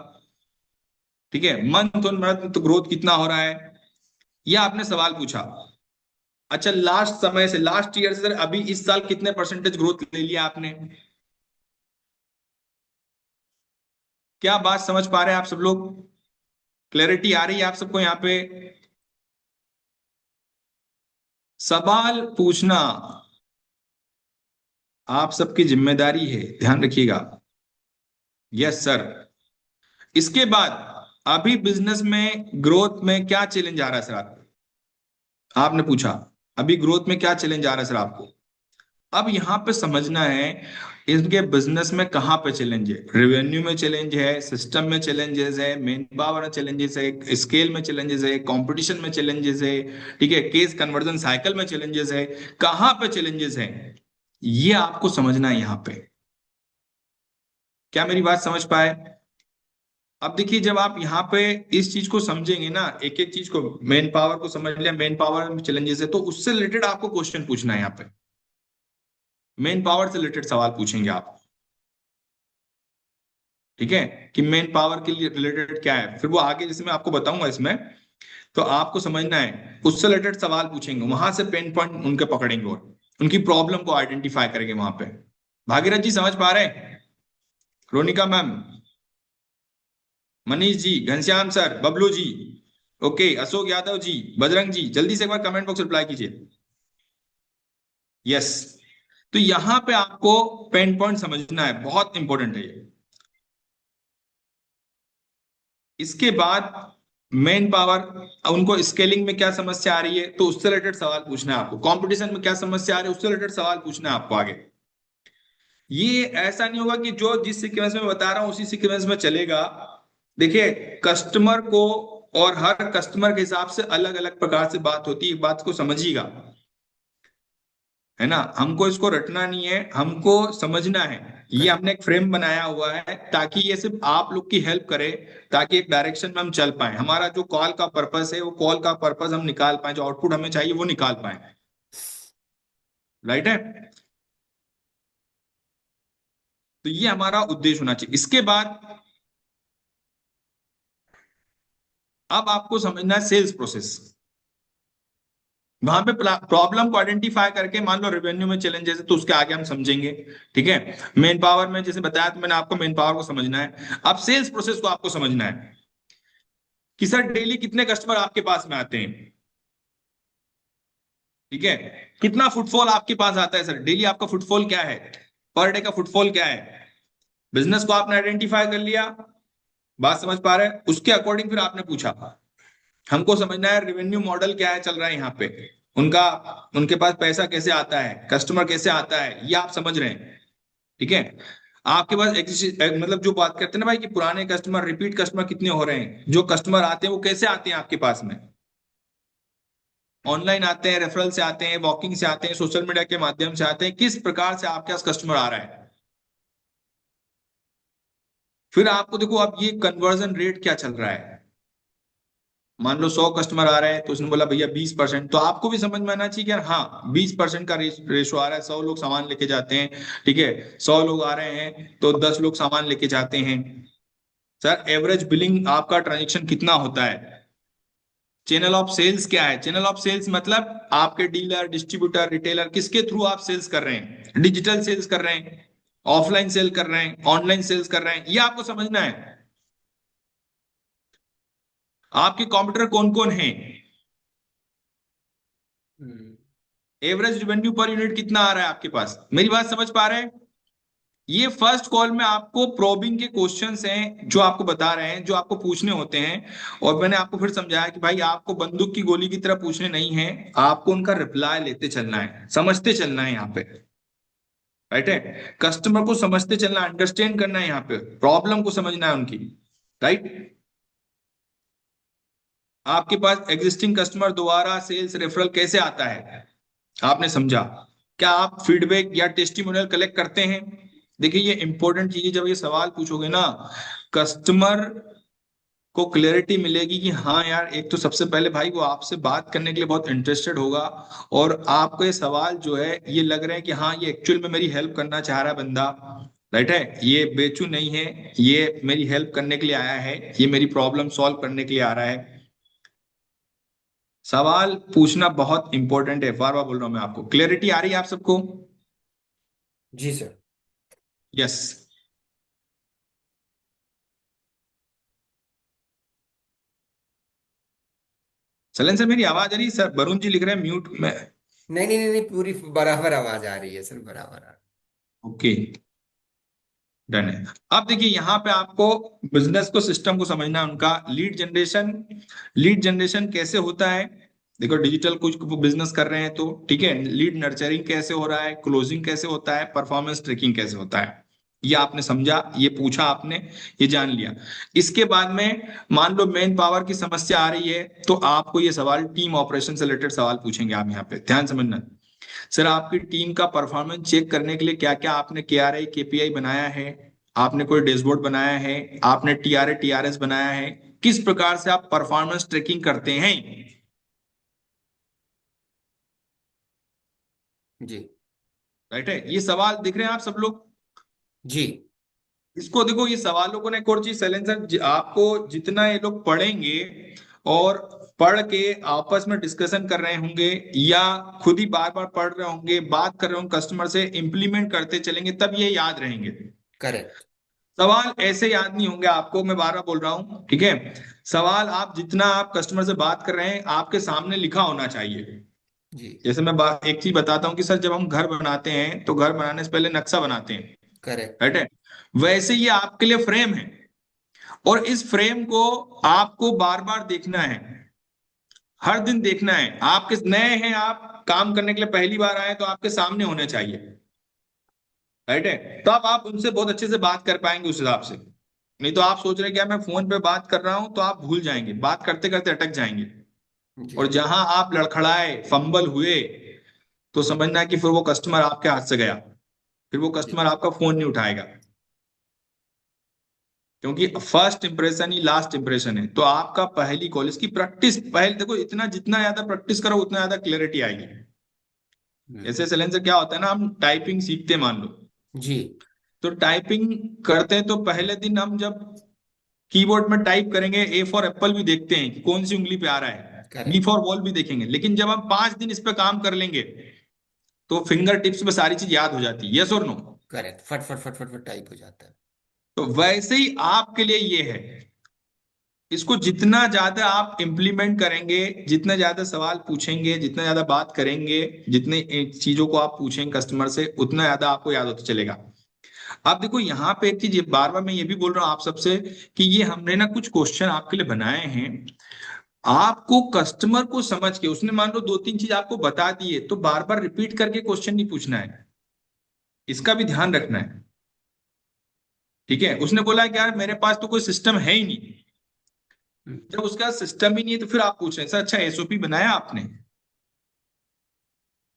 ठीक है, मंथ ऑन मंथ तो ग्रोथ कितना हो रहा है, यह आपने सवाल पूछा। अच्छा, लास्ट समय से, लास्ट ईयर से सर अभी इस साल कितने परसेंटेज ग्रोथ ले लिया आपने, क्या बात समझ पा रहे हैं आप सब लोग? क्लैरिटी आ रही है आप सबको यहाँ पे? सवाल पूछना आप सबकी जिम्मेदारी है, ध्यान रखिएगा। Yes sir. इसके बाद अभी बिजनेस में ग्रोथ में क्या चैलेंज आ रहा है सर आपको, आपने पूछा अभी ग्रोथ में क्या चैलेंज आ रहा है सर आपको। अब यहाँ पे समझना है इनके बिजनेस में कहाँ पे चैलेंज है, रेवेन्यू में चैलेंज है, सिस्टम में चैलेंजेस है, मैन पावर में चैलेंजेस है, स्केल में चैलेंजेस है, कंपटीशन में चैलेंजेस है, ठीक है, केस कन्वर्जन साइकिल में चैलेंजेस है, कहाँ पे चैलेंजेस है, ये आपको समझना है यहाँ पे। क्या मेरी बात समझ पाए? अब देखिए, जब आप यहाँ पे इस चीज को समझेंगे ना, एक एक चीज को, मेन पावर को समझ लिया, मेन पावर में चैलेंजेस है, तो उससे रिलेटेड आपको क्वेश्चन पूछना है यहाँ पे। मेन पावर से रिलेटेड सवाल पूछेंगे आप, ठीक है, कि मेन पावर के लिए रिलेटेड क्या है, फिर वो आगे जैसे मैं आपको बताऊंगा इसमें, तो आपको समझना है, उससे रिलेटेड सवाल पूछेंगे, वहां से पेन पॉइंट उनके पकड़ेंगे और उनकी प्रॉब्लम को आइडेंटिफाई करेंगे वहां पे। भागीरथ जी समझ पा रहे हैं? Ronika ma'am, Manish ji, Ghanshyam sir, Bablu ji, okay, Ashok Yadav ji, Bajrang जी, जल्दी से एक बार कमेंट बॉक्स रिप्लाई कीजिए। यस। तो यहां पे आपको पेन पॉइंट समझना है, बहुत इंपॉर्टेंट है ये। इसके बाद मेन पावर, उनको स्केलिंग में क्या समस्या आ रही है तो उससे रिलेटेड सवाल पूछना है आपको, कंपटीशन में क्या समस्या आ रही है उससे रिलेटेड सवाल पूछना है आपको आगे। ये ऐसा नहीं होगा कि जो जिस सीक्वेंस में बता रहा हूं उसी सीक्वेंस में चलेगा। देखिए, कस्टमर को, और हर कस्टमर के हिसाब से अलग अलग प्रकार से बात होती है, बात को समझिएगा, है ना, हमको इसको रटना नहीं है, हमको समझना है। ये करेक्ट। हमने एक फ्रेम बनाया हुआ है ताकि ये सिर्फ आप लोग की हेल्प करे, ताकि एक डायरेक्शन में हम चल पाए, हमारा जो कॉल का पर्पस है वो कॉल का पर्पस हम निकाल पाए, जो आउटपुट हमें चाहिए वो निकाल पाए। राइट है? तो ये हमारा उद्देश्य होना चाहिए। इसके बाद अब आपको समझना है सेल्स प्रोसेस। वहां पे प्रॉब्लम को आइडेंटिफाई करके, मान लो रेवेन्यू में चैलेंजेस है तो उसके आगे हम समझेंगे, ठीक है। मेन पावर में जैसे बताया, तो मैंने आपको मेन पावर को समझना है। अब सेल्स प्रोसेस को आपको समझना है कि सर डेली कितने कस्टमर आपके पास में आते हैं, ठीक है, कितना फुटफॉल आपके पास आता है, सर डेली आपका फुटफॉल क्या है, पर डे का फुटफॉल क्या है। बिजनेस को आपने आइडेंटिफाई कर लिया, बात समझ पा रहे हैं, उसके अकॉर्डिंग फिर आपने पूछा, हमको समझना है रेवेन्यू मॉडल क्या है चल रहा है यहाँ पे, उनका, उनके पास पैसा कैसे आता है, कस्टमर कैसे आता है, ये आप समझ रहे हैं, ठीक है। आपके पास मतलब जो बात करते हैं ना भाई, कि पुराने कस्टमर, रिपीट कस्टमर कितने हो रहे हैं, जो कस्टमर आते हैं वो कैसे आते हैं आपके पास में, ऑनलाइन आते हैं, रेफरल से आते हैं, वॉकिंग से आते हैं, सोशल मीडिया के माध्यम से आते हैं, किस प्रकार से आपके पास कस्टमर आ रहा है। फिर आपको देखो, अब ये कन्वर्जन रेट क्या चल रहा है, मान लो 100 कस्टमर आ रहे हैं तो उसने बोला भैया 20%, तो आपको भी समझ में आना चाहिए कि यार हाँ 20% का रेशो आ रहा है, 100 लोग सामान लेके जाते हैं, ठीक है, 100 लोग आ रहे हैं तो 10 लोग सामान लेके जाते हैं। सर एवरेज बिलिंग आपका ट्रांजेक्शन कितना होता है, चैनल ऑफ सेल्स क्या है, चैनल ऑफ सेल्स मतलब आपके डीलर, डिस्ट्रीब्यूटर, रिटेलर, किसके थ्रू आप सेल्स कर रहे हैं, डिजिटल सेल्स कर रहे हैं, ऑफलाइन सेल कर रहे हैं, ऑनलाइन सेल्स कर रहे हैं, ये आपको समझना है। आपके कॉम्पिटिटर कौन कौन है, हम्म। एवरेज रेवेन्यू पर यूनिट कितना आ रहा है आपके पास, मेरी बात समझ पा रहे हैं? ये फर्स्ट कॉल में आपको प्रोबिंग के क्वेश्चंस हैं जो आपको बता रहे हैं, जो आपको पूछने होते हैं। और मैंने आपको फिर समझाया कि भाई आपको बंदूक की गोली की तरह पूछने नहीं है, आपको उनका रिप्लाई लेते चलना है, समझते चलना है यहाँ पे। राइट है? कस्टमर को समझते चलना, अंडरस्टैंड करना है, यहाँ पे प्रॉब्लम को समझना है उनकी। राइट? आपके पास एग्जिस्टिंग कस्टमर दोबारा सेल्स रेफरल कैसे आता है, आपने समझा। क्या आप फीडबैक या टेस्टिमोनियल कलेक्ट करते हैं? देखिए ये इंपॉर्टेंट चीज है, जब ये सवाल पूछोगे ना, कस्टमर को क्लैरिटी मिलेगी कि हाँ यार, एक तो सबसे पहले भाई वो आपसे बात करने के लिए बहुत इंटरेस्टेड होगा, और आपको ये सवाल जो है ये लग रहा है कि हाँ ये एक्चुअल में मेरी हेल्प करना चाह रहा है बंदा। राइट है? ये बेचू नहीं है, ये मेरी हेल्प करने के लिए आया है, ये मेरी प्रॉब्लम सॉल्व करने के लिए आ रहा है। सवाल पूछना बहुत इंपॉर्टेंट है, बार बार बोल रहा हूं मैं आपको। क्लैरिटी आ रही है आप सबको? जी सर। यस। चलन सर मेरी आवाज आ रही है? सर वरुण जी लिख रहे हैं म्यूट में। नहीं नहीं नहीं नहीं, पूरी बराबर आवाज आ रही है सर, बराबर आ ओके, डन है। अब देखिए यहाँ पे आपको बिजनेस को, सिस्टम को समझना है, उनका लीड जनरेशन, लीड जनरेशन कैसे होता है। देखो डिजिटल कुछ बिजनेस कर रहे हैं तो ठीक है, लीड नर्चरिंग कैसे हो रहा है, क्लोजिंग कैसे होता है, परफॉर्मेंस ट्रैकिंग कैसे होता है, ये आपने समझा, ये पूछा आपने, ये जान लिया। इसके बाद में मान लो मेन पावर की समस्या आ रही है, तो आपको ये सवाल टीम ऑपरेशन से रिलेटेड सवाल पूछेंगे आप यहाँ पे, ध्यान समझना। सर आपकी टीम का परफॉर्मेंस चेक करने के लिए क्या क्या आपने केआरआई केपीआई बनाया है, आपने कोई डैशबोर्ड बनाया है, आपने टीआरए टीआरएस बनाया है, किस प्रकार से आप परफॉर्मेंस ट्रैकिंग करते हैं। जी। राइट है, ये सवाल दिख रहे हैं आप सब लोग। जी। इसको देखो, ये सवालों को ना एक और चीज सैलेंसर, आपको जितना ये लोग पढ़ेंगे और पढ़ के आपस में डिस्कशन कर रहे होंगे या खुद ही बार बार पढ़ रहे होंगे, बात कर रहे होंगे कस्टमर से, इंप्लीमेंट करते चलेंगे, तब ये याद रहेंगे। करेक्ट। सवाल ऐसे याद नहीं होंगे आपको, मैं बार बार बोल रहा हूँ, ठीक है। सवाल आप जितना आप कस्टमर से बात कर रहे हैं आपके सामने लिखा होना चाहिए। जी। जैसे मैं एक चीज बताता हूँ कि सर, जब हम घर बनाते हैं तो घर बनाने से पहले नक्शा बनाते हैं, करेक्ट। राइट है। वैसे ये आपके लिए फ्रेम है, और इस फ्रेम को आपको बार बार देखना है, हर दिन देखना है। आपके नए हैं, आप काम करने के लिए पहली बार आए, तो आपके सामने होने चाहिए, राइट है। तो आप उनसे बहुत अच्छे से बात कर पाएंगे उस हिसाब से। नहीं तो आप सोच रहे हैं क्या मैं फोन पे बात कर रहा हूं, तो आप भूल जाएंगे, बात करते करते अटक जाएंगे। जी। और जहां आप लड़खड़ाए, फंबल हुए, तो समझना है कि फिर वो कस्टमर आपके हाथ से गया, फिर वो जी। कस्टमर आपका फोन नहीं उठाएगा। क्योंकि फर्स्ट इंप्रेशन ही लास्ट इंप्रेशन है। तो आपका पहली कॉल, इसकी प्रैक्टिस पहले देखो, इतना जितना ज्यादा प्रैक्टिस करो उतना ज्यादा क्लैरिटी आएगी। हम्म। जैसे सैलेंसर क्या होता है ना, हम टाइपिंग सीखते हैं, मान लो। जी। तो टाइपिंग करते हैं तो पहले दिन हम जब कीबोर्ड में टाइप करेंगे, ए फॉर एप्पल भी देखते हैं कि कौन सी उंगली पे आ रहा है, बी करेक्ट। फॉर बॉल भी देखेंगे। लेकिन जब हम 5 दिन इस पे काम कर लेंगे तो फिंगर टिप्स में सारी चीज याद हो जाती है, यस और नो। करेक्ट, फट फट फट फट फट टाइप हो जाता है। तो वैसे ही आपके लिए ये है, इसको जितना ज्यादा आप इम्प्लीमेंट करेंगे, जितने ज्यादा सवाल पूछेंगे, जितना ज्यादा बात करेंगे, जितने चीजों को आप पूछेंगे कस्टमर से, उतना ज्यादा आपको याद होता चलेगा। अब देखो यहाँ पे एक चीज, ये बार बार मैं ये भी बोल रहा हूँ आप सबसे, कि ये हमने ना कुछ क्वेश्चन आपके लिए बनाए हैं। आपको कस्टमर को समझ के, उसने मान लो 2-3 चीज आपको बता दी है, तो बार बार रिपीट करके क्वेश्चन नहीं पूछना है, इसका भी ध्यान रखना है। ठीक है, उसने बोला कि यार मेरे पास तो कोई सिस्टम है ही नहीं। हम्म। जब उसका सिस्टम ही नहीं है तो फिर आप पूछ रहे हैं सर, अच्छा एसओपी बनाया आपने?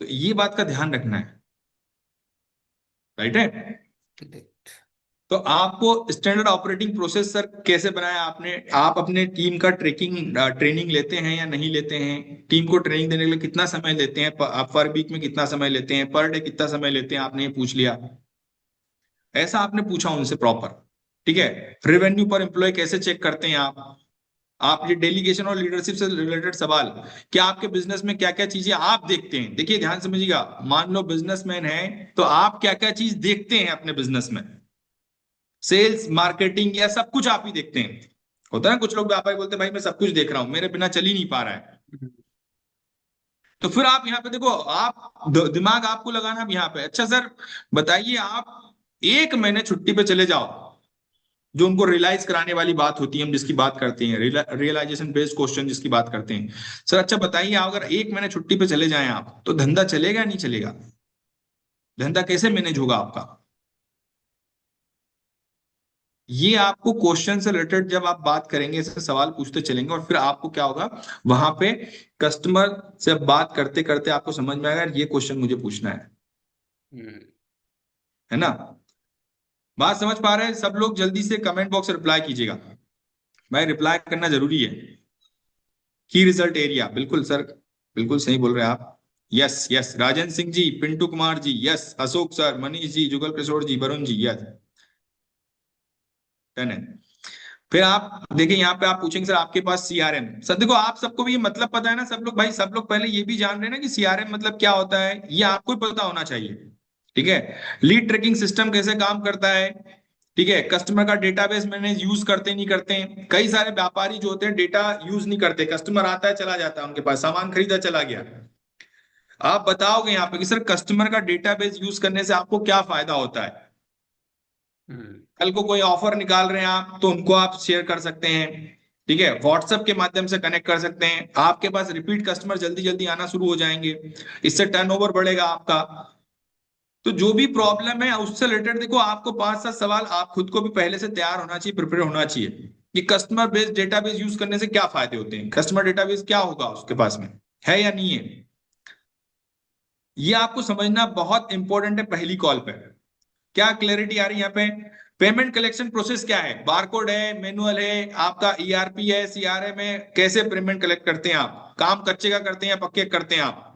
तो ये बात का ध्यान रखना है, राइट है। करेक्ट। तो आपको स्टैंडर्ड ऑपरेटिंग प्रोसेस सर कैसे बनाया आपने, आप अपने टीम का ट्रेनिंग लेते हैं या नहीं लेते हैं, टीम को ट्रेनिंग देने के लिए कितना समय लेते हैं, आप पर वीक में कितना समय लेते हैं, पर डे कितना समय लेते हैं, आपने ये पूछ लिया। ऐसा आपने पूछा उनसे प्रॉपर, ठीक है। रेवेन्यू पर एम्प्लॉय कैसे चेक करते हैं आप ये डेलीगेशन और लीडरशिप से रिलेटेड सवाल, क्या आपके बिजनेस में क्या क्या चीजें आप देखते हैं। देखिए ध्यान समझिएगा, मान लो बिजनेसमैन है, तो आप क्या क्या चीज देखते हैं अपने बिजनेस में, सेल्स मार्केटिंग या सब कुछ आप ही देखते हैं। होता है ना, कुछ लोग व्यापारी बोलते हैं भाई मैं सब कुछ देख रहा हूं, मेरे बिना चल ही नहीं पा रहा है। तो फिर आप यहाँ पे देखो, आप दिमाग आपको लगाना भी यहाँ पे, अच्छा सर बताइए, आप 1 महीने छुट्टी पे चले जाओ, जो उनको रियलाइज कराने वाली बात होती है, हम जिसकी बात करते हैं, रियलाइजेशन बेस्ड क्वेश्चन जिसकी बात करते हैं। सर अच्छा बताइए, आप अगर 1 महीने छुट्टी पे चले जाएं आप, तो धंधा चलेगा नहीं चलेगा, धंधा कैसे मैनेज होगा आपका। ये आपको क्वेश्चन से रिलेटेड जब आप बात करेंगे, ऐसे सवाल पूछते चलेंगे, और फिर आपको क्या होगा, वहां पे कस्टमर से बात करते करते आपको समझ में आएगा ये क्वेश्चन मुझे पूछना हम्म। है ना। बात समझ पा रहे हैं सब लोग? जल्दी से कमेंट बॉक्स में रिप्लाई कीजिएगा, भाई रिप्लाई करना जरूरी है। की रिजल्ट एरिया, बिल्कुल सर, बिल्कुल सही बोल रहे हैं आप। Yes yes, Rajan Singh ji, Pintu Kumar ji, yes, Ashok sir, Manish ji, जुगल किशोर जी, वरुण जी, यस, डन है। फिर आप देखिए यहाँ पे आप पूछेंगे सर आपके पास सीआरएम, सर देखो आप सबको भी ये मतलब पता है ना, सब लोग भाई, सब लोग पहले ये भी जान रहे हैं ना कि सीआरएम मतलब क्या होता है, ये आपको ही पता होना चाहिए। ठीक है, लीड ट्रैकिंग सिस्टम कैसे काम करता है, ठीक है, कस्टमर का डेटाबेस मैनेज यूज करते नहीं करते हैं। कई सारे व्यापारी जो होते हैं डेटा यूज नहीं करते, कस्टमर आता है चला जाता है, उनके पास सामान खरीदा चला गया। आप बताओगे यहाँ पे कि सर कस्टमर का डेटाबेस यूज करने से आपको क्या फायदा होता है। हम्म। कल को कोई ऑफर निकाल रहे हैं आप, तो उनको आप शेयर कर सकते हैं, ठीक है, व्हाट्सएप के माध्यम से कनेक्ट कर सकते हैं, आपके पास रिपीट कस्टमर जल्दी जल्दी आना शुरू हो जाएंगे, इससे टर्नओवर बढ़ेगा आपका। तो जो भी प्रॉब्लम है उससे रिलेटेड देखो, आपको 5-7 सवाल आप खुद को भी पहले से तैयार होना चाहिए, प्रिपेयर होना चाहिए कि कस्टमर बेस्ड डेटाबेस यूज करने से क्या फायदे होते हैं, कस्टमर डेटाबेस क्या होगा उसके पास में, है या नहीं है। ये आपको समझना बहुत इंपॉर्टेंट है पहली कॉल पे। क्या क्लैरिटी आ रही है यहाँ पे? पेमेंट कलेक्शन प्रोसेस क्या है? बारकोड है, मैनुअल है, आपका ईआरपी है, सीआरएम है, कैसे पेमेंट कलेक्ट करते हैं आप? काम कच्चे का करते हैं या पक्के का करते हैं आप?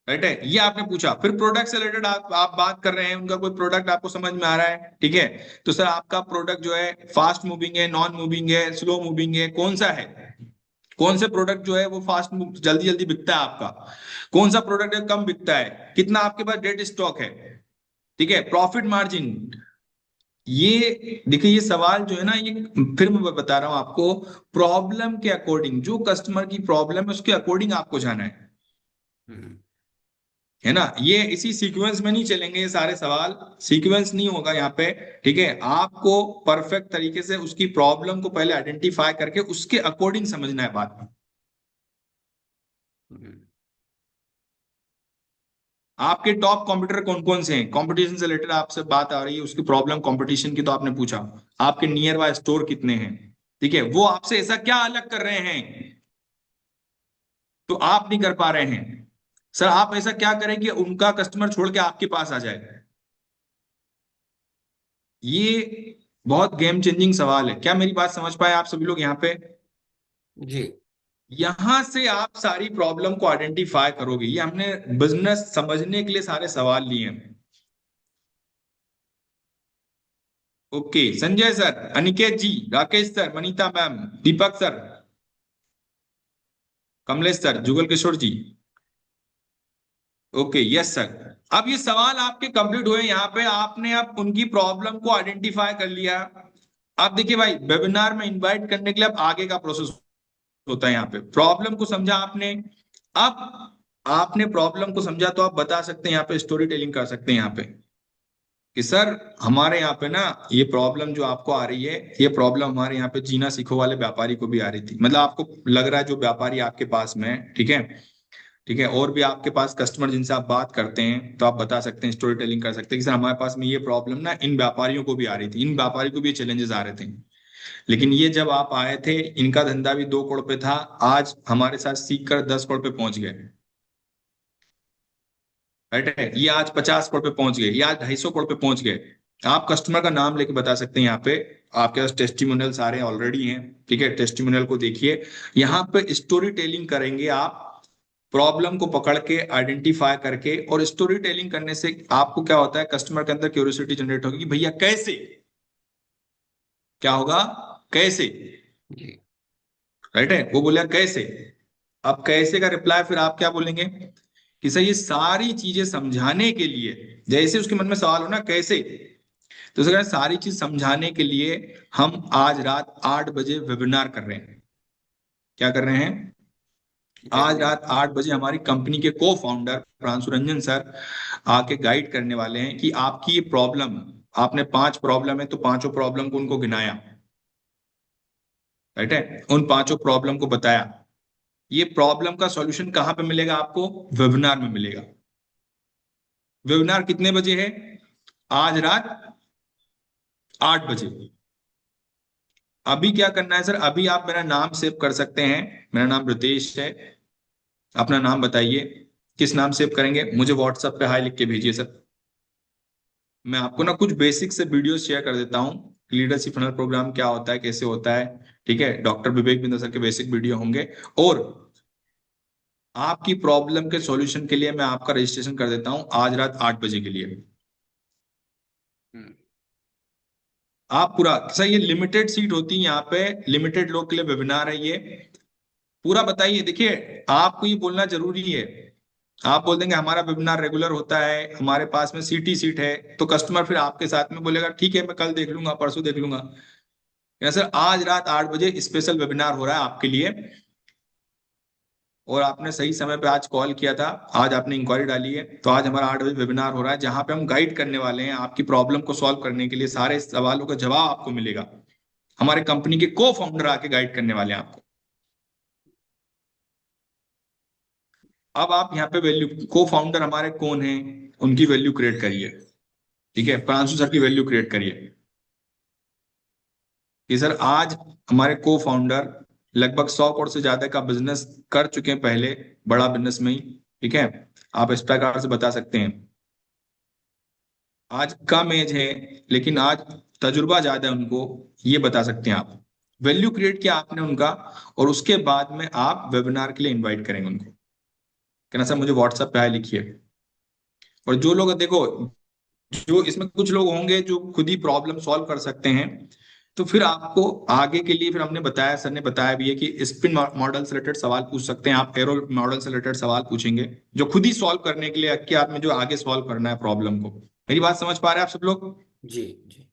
राइट है, ये आपने पूछा। फिर प्रोडक्ट से रिलेटेड आप बात कर रहे हैं, उनका कोई प्रोडक्ट आपको समझ में आ रहा है, ठीक है? तो सर आपका प्रोडक्ट जो है फास्ट मूविंग है, नॉन मूविंग है, स्लो मूविंग है, कौन सा है? कौन से प्रोडक्ट जो है वो फास्ट जल्दी जल्दी बिकता है आपका? कौन सा प्रोडक्ट है कम बिकता है? कितना आपके पास डेड स्टॉक है? ठीक है, प्रॉफिट मार्जिन। ये देखिए, ये सवाल जो है ना, ये फिर मैं बता रहा हूं आपको, प्रॉब्लम के अकॉर्डिंग, जो कस्टमर की प्रॉब्लम है उसके अकॉर्डिंग आपको जाना है ना? ये इसी सीक्वेंस में नहीं चलेंगे ये सारे सवाल, सीक्वेंस नहीं होगा यहाँ पे। ठीक है, आपको परफेक्ट तरीके से उसकी प्रॉब्लम को पहले आइडेंटिफाई करके उसके अकॉर्डिंग समझना है बात में। आपके टॉप कंप्यूटर कौन कौन से हैं? कंपटीशन से रिलेटेड आपसे बात आ रही है, उसकी प्रॉब्लम कंपटीशन की तो आपने पूछा। आपके नियर बाय स्टोर कितने हैं? ठीक है, वो आपसे ऐसा क्या अलग कर रहे हैं तो आप नहीं कर पा रहे हैं? सर आप ऐसा क्या करें कि उनका कस्टमर छोड़ के आपके पास आ जाए? ये बहुत गेम चेंजिंग सवाल है। क्या मेरी बात समझ पाए आप सभी लोग यहाँ पे? जी। यहां से आप सारी प्रॉब्लम को आइडेंटिफाई करोगे। ये हमने बिजनेस समझने के लिए सारे सवाल लिए हैं। Okay, Sanjay sir, Aniket ji, Rakesh sir, Vanita ma'am, Deepak sir, Kamlesh sir, Jugal Kishore ji. Okay, yes sir. अब ये सवाल आपके कंप्लीट हुए, यहाँ पे आपने अब उनकी प्रॉब्लम को आइडेंटिफाई कर लिया। अब देखिए भाई, वेबिनार में इनवाइट करने के लिए अब आगे का प्रोसेस होता है। यहाँ पे प्रॉब्लम को समझा आपने। अब आपने प्रॉब्लम को समझा तो आप बता सकते हैं, यहाँ पे स्टोरी टेलिंग कर सकते हैं यहाँ पे कि सर हमारे यहाँ पे ना ये प्रॉब्लम जो आपको आ रही है, ये प्रॉब्लम हमारे यहाँ पे जीना सीखो वाले व्यापारी को भी आ रही थी। मतलब आपको लग रहा है जो व्यापारी आपके पास में है, ठीक है, ठीक है, और भी आपके पास कस्टमर जिनसे आप बात करते हैं, तो आप बता सकते हैं, स्टोरी टेलिंग कर सकते हैं कि सर हमारे पास में ये प्रॉब्लम ना इन व्यापारियों को भी आ रही थी, इन व्यापारी को भी चैलेंजेस आ रहे थे, लेकिन ये जब आप आए थे इनका धंधा भी 2 करोड़ पे था, आज हमारे साथ सीख कर 10 करोड़ पे पहुंच गए। राइट है, ये आज 50 करोड़ पे पहुंच गए, ये आज 250 करोड़ पे पहुंच गए। आप कस्टमर का नाम लेके बता सकते हैं यहाँ पे। आपके पास टेस्टिमोनियल सारे ऑलरेडी हैं, ठीक है, टेस्टिमोनियल को देखिए। यहाँ पे स्टोरी टेलिंग करेंगे आप, प्रॉब्लम को पकड़ के आइडेंटिफाई करके, और स्टोरी टेलिंग करने से आपको क्या होता है, कस्टमर के अंदर क्यूरियोसिटी जनरेट होगी कि भैया कैसे, क्या होगा, कैसे। जी। राइट है, वो बोले कैसे। अब कैसे का रिप्लाई फिर आप क्या बोलेंगे कि सर ये सारी चीजें समझाने के लिए, जैसे उसके मन में सवाल हो ना कैसे, तो सर सारी चीज समझाने के लिए हम आज रात 8 बजे वेबिनार कर रहे हैं। क्या कर रहे हैं? आज वेबिनार। रात 8 बजे हमारी कंपनी के को फाउंडर प्रांशु रंजन सर आके गाइड करने वाले हैं कि आपकी ये प्रॉब्लम, आपने 5 प्रॉब्लम है तो पांचों प्रॉब्लम को उनको गिनाया। राइट है, उन पांचों प्रॉब्लम को बताया। ये प्रॉब्लम का सॉल्यूशन कहां पे मिलेगा आपको? वेबिनार में मिलेगा। वेबिनार कितने बजे है? आज रात 8 बजे। अभी क्या करना है सर? अभी आप मेरा नाम सेव कर सकते हैं। मेरा नाम रितेश है। अपना नाम बताइए। किस नाम सेव करेंगे? मुझे व्हाट्सएप पे हाई लिख के भेजिए सर। मैं आपको ना कुछ बेसिक से वीडियो शेयर कर देता हूँ, लीडरशिप फनल प्रोग्राम क्या होता है, कैसे होता है। ठीक है, डॉक्टर विवेक बिंद्रा सर के बेसिक वीडियो होंगे। और आपकी प्रॉब्लम के सॉल्यूशन के लिए मैं आपका रजिस्ट्रेशन कर देता हूँ आज रात 8 बजे के लिए। हम्म। आप पूरा सर, ये लिमिटेड सीट होती है यहाँ पे, लिमिटेड लोग के लिए वेबिनार है ये। पूरा बताइए। देखिए, आपको ये बोलना जरूरी है। आप बोल देंगे हमारा वेबिनार रेगुलर होता है, हमारे पास में सीट ही सीट है, तो कस्टमर फिर आपके साथ में बोलेगा ठीक है मैं कल देख लूंगा, परसों देख लूंगा। या सर आज रात 8 बजे स्पेशल वेबिनार हो रहा है आपके लिए। और आपने सही समय पे आज कॉल किया था, आज आपने इंक्वायरी डाली है, तो आज हमारा 8 बजे वेबिनार हो रहा है, जहां पे हम गाइड करने वाले हैं आपकी प्रॉब्लम को सॉल्व करने के लिए। सारे सवालों का जवाब आपको मिलेगा। हमारे कंपनी के को फाउंडर आके गाइड करने वाले हैं आपको। अब आप यहाँ पे वैल्यू, को फाउंडर हमारे कौन है, उनकी वैल्यू क्रिएट करिए। ठीक है, प्रांशु सर की वैल्यू क्रिएट करिए कि सर आज हमारे को फाउंडर लगभग 100 करोड़ से ज्यादा का बिजनेस कर चुके हैं पहले, बड़ा बिजनेस में ही। ठीक है, आप इस प्रकार से बता सकते हैं। आज कम एज है लेकिन आज तजुर्बा ज्यादा है उनको, ये बता सकते हैं आप। वैल्यू क्रिएट किया आपने उनका, और उसके बाद में आप वेबिनार के लिए इनवाइट करेंगे उनको। कहना सर मुझे व्हाट्सएप पे हाय लिखिए। और जो लोग देखो, जो इसमें कुछ लोग होंगे जो खुद ही प्रॉब्लम सॉल्व कर सकते हैं, तो फिर आपको आगे के लिए फिर हमने बताया, सर ने बताया भी है कि स्पिन मॉडल से रिलेटेड सवाल पूछ सकते हैं आप, एरो मॉडल से रिलेटेड सवाल पूछेंगे जो खुद ही सॉल्व करने के लिए कि आप में जो आगे सॉल्व करना है प्रॉब्लम को। मेरी बात समझ पा रहे हैं आप सब लोग? जी जी।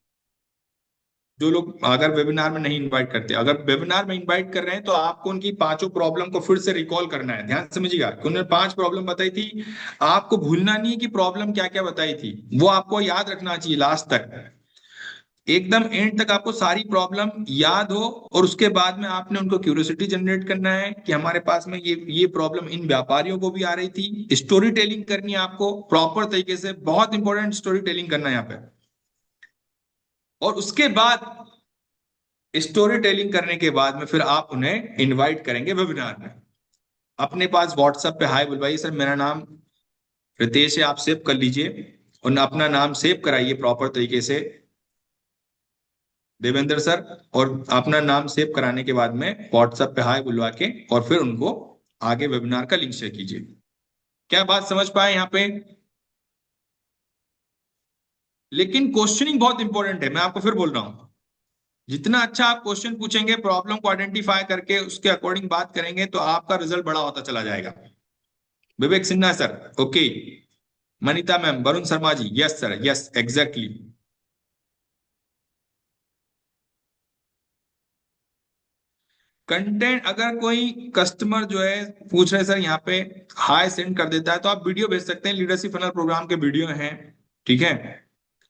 जो लोग अगर वेबिनार में नहीं इनवाइट करते, अगर वेबिनार में इनवाइट कर रहे हैं तो आपको उनकी पांचों प्रॉब्लम को फिर से रिकॉल करना है। ध्यान से समझिएगा कि उन्होंने 5 प्रॉब्लम बताई थी, आपको भूलना नहीं है कि प्रॉब्लम क्या क्या बताई थी, वो आपको याद रखना चाहिए लास्ट तक, एकदम एंड तक आपको सारी प्रॉब्लम याद हो। और उसके बाद में आपने उनको क्यूरियोसिटी जनरेट करना है कि हमारे पास में ये प्रॉब्लम इन व्यापारियों को भी आ रही थी। स्टोरी टेलिंग करनी है आपको प्रॉपर तरीके से, बहुत इंपॉर्टेंट स्टोरी टेलिंग करना है यहाँ पे। और उसके बाद स्टोरी टेलिंग करने के बाद में फिर आप उन्हें इनवाइट करेंगे वेबिनार में। अपने पास व्हाट्सएप पे हाय बुलवाइए, सर मेरा नाम रितेश है, आप सेव कर लीजिए, और अपना नाम सेव कराइए प्रॉपर तरीके से, देवेंद्र सर। और अपना नाम सेव कराने के बाद में व्हाट्सएप पे हाय बुलवा के और फिर उनको आगे वेबिनार का लिंक शेयर कीजिए। क्या बात समझ पाए यहाँ पे? लेकिन क्वेश्चनिंग बहुत इंपॉर्टेंट है, मैं आपको फिर बोल रहा हूं। जितना अच्छा आप क्वेश्चन पूछेंगे, प्रॉब्लम को आइडेंटिफाई करके उसके अकॉर्डिंग बात करेंगे, तो आपका रिजल्ट बड़ा होता चला जाएगा। Vivek Sinha sir, okay. Manita ma'am, Varun Sharma ji, yes sir, yes exactly. Content, अगर कोई कस्टमर जो है पूछ रहे सर यहाँ पे हाय सेंड कर देता है, तो आप वीडियो भेज सकते हैं, लीडरशिप फनल प्रोग्राम के वीडियो हैं, ठीक है,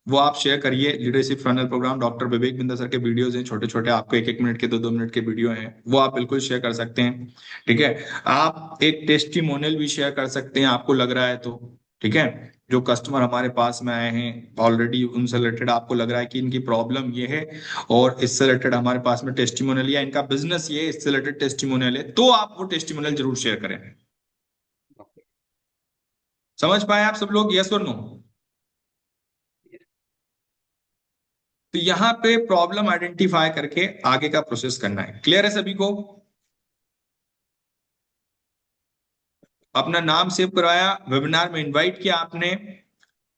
वो आप शेयर करिए। लीडरशिप फनल प्रोग्राम डॉक्टर विवेक बिंदर सर के वीडियोज हैं, छोटे छोटे, आपको 1 1 मिनट के 2 2 मिनट के वीडियो हैं, वो आप बिल्कुल शेयर कर सकते हैं, ठीक है। आप एक टेस्टिमोनियल भी शेयर कर सकते हैं, आपको लग रहा है तो, ठीक है। जो कस्टमर हमारे पास में आए हैं ऑलरेडी, उनसे रिलेटेड आपको लग रहा है कि इनकी प्रॉब्लम ये है और इससे रिलेटेड हमारे पास में टेस्टिमोनियल, या इनका बिजनेस ये है, इससे रिलेटेड टेस्टिमोनियल है, तो आप वो टेस्टिमोनियल जरूर शेयर करें। समझ पाए आप सब लोग, यस और नो? तो यहां पे प्रॉब्लम आइडेंटिफाई करके आगे का प्रोसेस करना है। क्लियर है सभी को? अपना नाम सेव करवाया, वेबिनार में इनवाइट किया आपने,